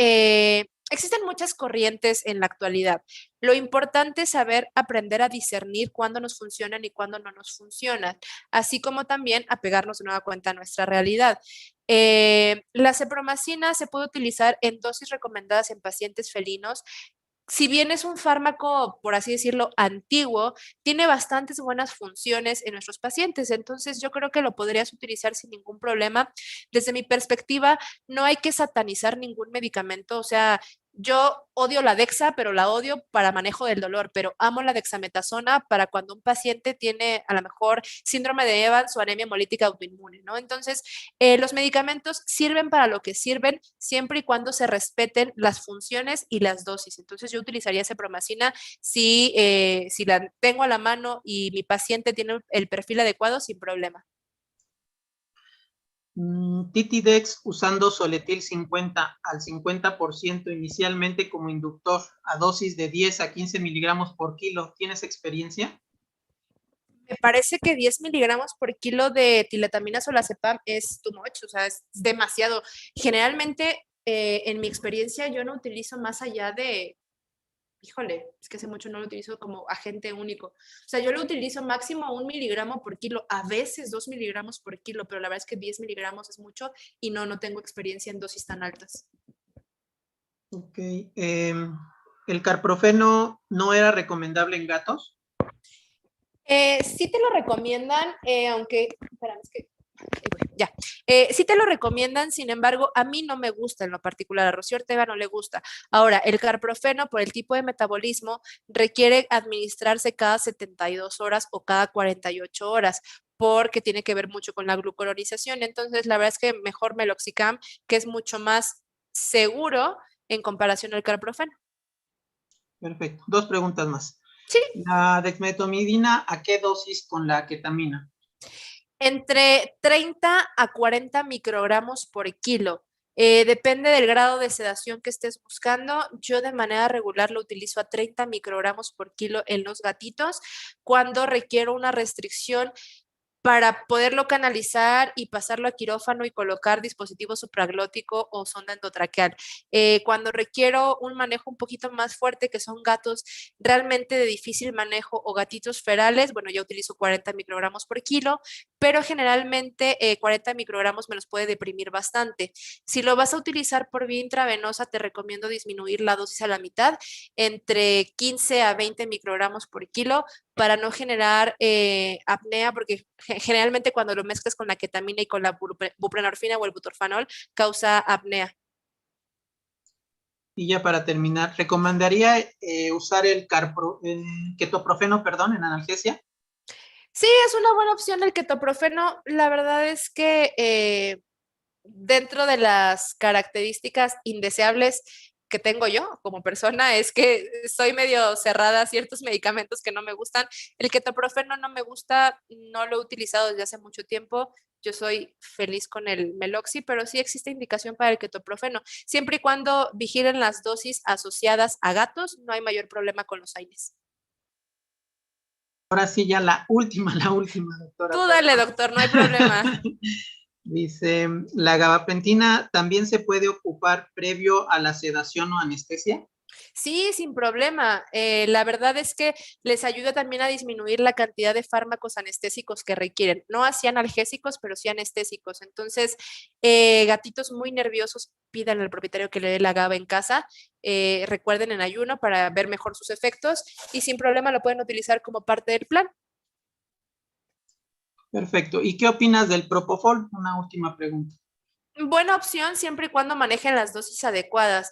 muchas corrientes en la actualidad. Lo importante es saber aprender a discernir cuándo nos funcionan y cuándo no nos funcionan, así como también apegarnos de nueva cuenta a nuestra realidad. La cepromacina se puede utilizar en dosis recomendadas en pacientes felinos. Si bien es un fármaco, por así decirlo, antiguo, tiene bastantes buenas funciones en nuestros pacientes. Entonces, yo creo que lo podrías utilizar sin ningún problema. Desde mi perspectiva, no hay que satanizar ningún medicamento. O sea, yo odio la Dexa, pero la odio para manejo del dolor, pero amo la dexametasona para cuando un paciente tiene a lo mejor síndrome de Evans o anemia hemolítica autoinmune, ¿no? Entonces, los medicamentos sirven para lo que sirven siempre y cuando se respeten las funciones y las dosis. Entonces yo utilizaría cepromacina si la tengo a la mano y mi paciente tiene el perfil adecuado sin problema. Titidex usando Soletil 50 al 50% inicialmente como inductor a dosis de 10 a 15 miligramos por kilo. ¿Tienes experiencia? Me parece que 10 miligramos por kilo de tiletamina solazepam es too much, o sea, es demasiado. Generalmente, en mi experiencia, yo no utilizo más allá de, híjole, es que hace mucho no lo utilizo como agente único. O sea, yo lo utilizo máximo 1 miligramo por kilo, a veces 2 miligramos por kilo, pero la verdad es que 10 miligramos es mucho y no tengo experiencia en dosis tan altas. Ok. ¿El carprofeno no era recomendable en gatos? Sí te lo recomiendan, aunque, espérame, es que, ya, sí te lo recomiendan, sin embargo, a mí no me gusta en lo particular, a Rocío Ortega no le gusta. Ahora, el carprofeno, por el tipo de metabolismo, requiere administrarse cada 72 horas o cada 48 horas, porque tiene que ver mucho con la glucuronización. Entonces, la verdad es que mejor Meloxicam, que es mucho más seguro en comparación al carprofeno. Perfecto. Dos preguntas más. Sí, La dexmedetomidina, ¿a qué dosis con la ketamina? entre 30 a 40 microgramos por kilo. Depende del grado de sedación que estés buscando. Yo de manera regular lo utilizo a 30 microgramos por kilo en los gatitos. Cuando requiero una restricción para poderlo canalizar y pasarlo a quirófano y colocar dispositivo supraglótico o sonda endotraqueal. Cuando requiero un manejo un poquito más fuerte, que son gatos realmente de difícil manejo o gatitos ferales, bueno, yo utilizo 40 microgramos por kilo, pero generalmente 40 microgramos me los puede deprimir bastante. Si lo vas a utilizar por vía intravenosa, te recomiendo disminuir la dosis a la mitad, entre 15 a 20 microgramos por kilo, para no generar apnea, porque generalmente cuando lo mezclas con la ketamina y con la buprenorfina o el butorfanol, causa apnea. Y ya para terminar, ¿recomendaría usar el ketoprofeno, perdón, en analgesia? Sí, es una buena opción el ketoprofeno. La verdad es que dentro de las características indeseables que tengo yo como persona es que soy medio cerrada a ciertos medicamentos que no me gustan. El ketoprofeno no me gusta, no lo he utilizado desde hace mucho tiempo. Yo soy feliz con el Meloxi, pero sí existe indicación para el ketoprofeno. Siempre y cuando vigilen las dosis asociadas a gatos, no hay mayor problema con los AINES. Ahora sí, ya la última, doctora, Tú dale, perdón. doctor, no hay problema. Dice, ¿la gabapentina también se puede ocupar previo a la sedación o anestesia? Sí, sin problema. La verdad es que les ayuda también a disminuir la cantidad de fármacos anestésicos que requieren. No así analgésicos, pero sí anestésicos. Entonces, gatitos muy nerviosos, pidan al propietario que le dé la GABA en casa. Recuerden en ayuno para ver mejor sus efectos y sin problema lo pueden utilizar como parte del plan. Perfecto. ¿Y qué opinas del propofol? Una última pregunta. Buena opción siempre y cuando manejen las dosis adecuadas.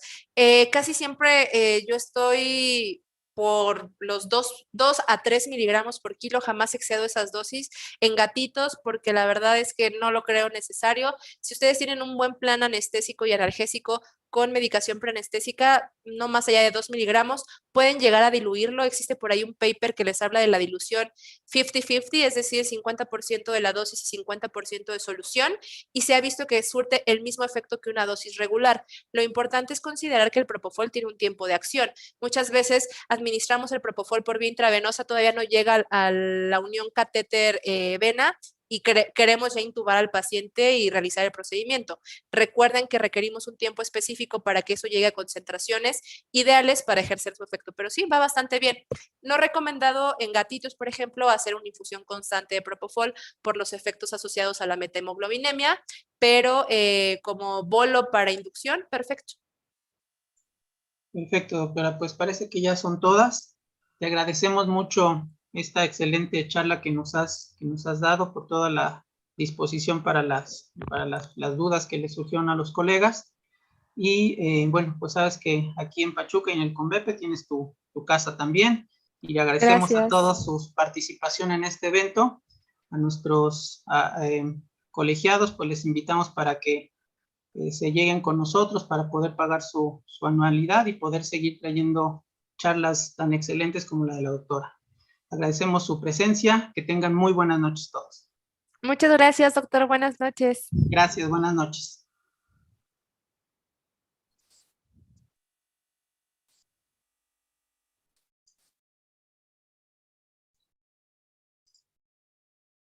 Casi siempre yo estoy por los 2 a 3 miligramos por kilo, jamás excedo esas dosis en gatitos porque la verdad es que no lo creo necesario. Si ustedes tienen un buen plan anestésico y analgésico con medicación preanestésica, no más allá de 2 miligramos, pueden llegar a diluirlo. Existe por ahí un paper que les habla de la dilución 50-50, es decir, 50% de la dosis y 50% de solución, y se ha visto que surte el mismo efecto que una dosis regular. Lo importante es considerar que el propofol tiene un tiempo de acción. Muchas veces administramos el propofol por vía intravenosa, todavía no llega a la unión catéter-vena y queremos ya intubar al paciente y realizar el procedimiento. Recuerden que requerimos un tiempo específico para que eso llegue a concentraciones ideales para ejercer su efecto, pero sí, va bastante bien. No recomendado en gatitos, por ejemplo, hacer una infusión constante de propofol por los efectos asociados a la methemoglobinemia, pero como bolo para inducción, perfecto. Perfecto, doctora. Pues parece que ya son todas. Te agradecemos mucho esta excelente charla que nos has dado por toda la disposición para las dudas que le surgieron a los colegas. Y bueno, pues sabes que aquí en Pachuca y en el Convepe tienes tu casa también. Y le agradecemos a Gracias. todos su participación en este evento. A nuestros colegiados, pues les invitamos para que se lleguen con nosotros para poder pagar su anualidad y poder seguir trayendo charlas tan excelentes como la de la doctora. Agradecemos su presencia. Que tengan muy buenas noches todos. Muchas gracias, doctor. Buenas noches. Gracias, buenas noches.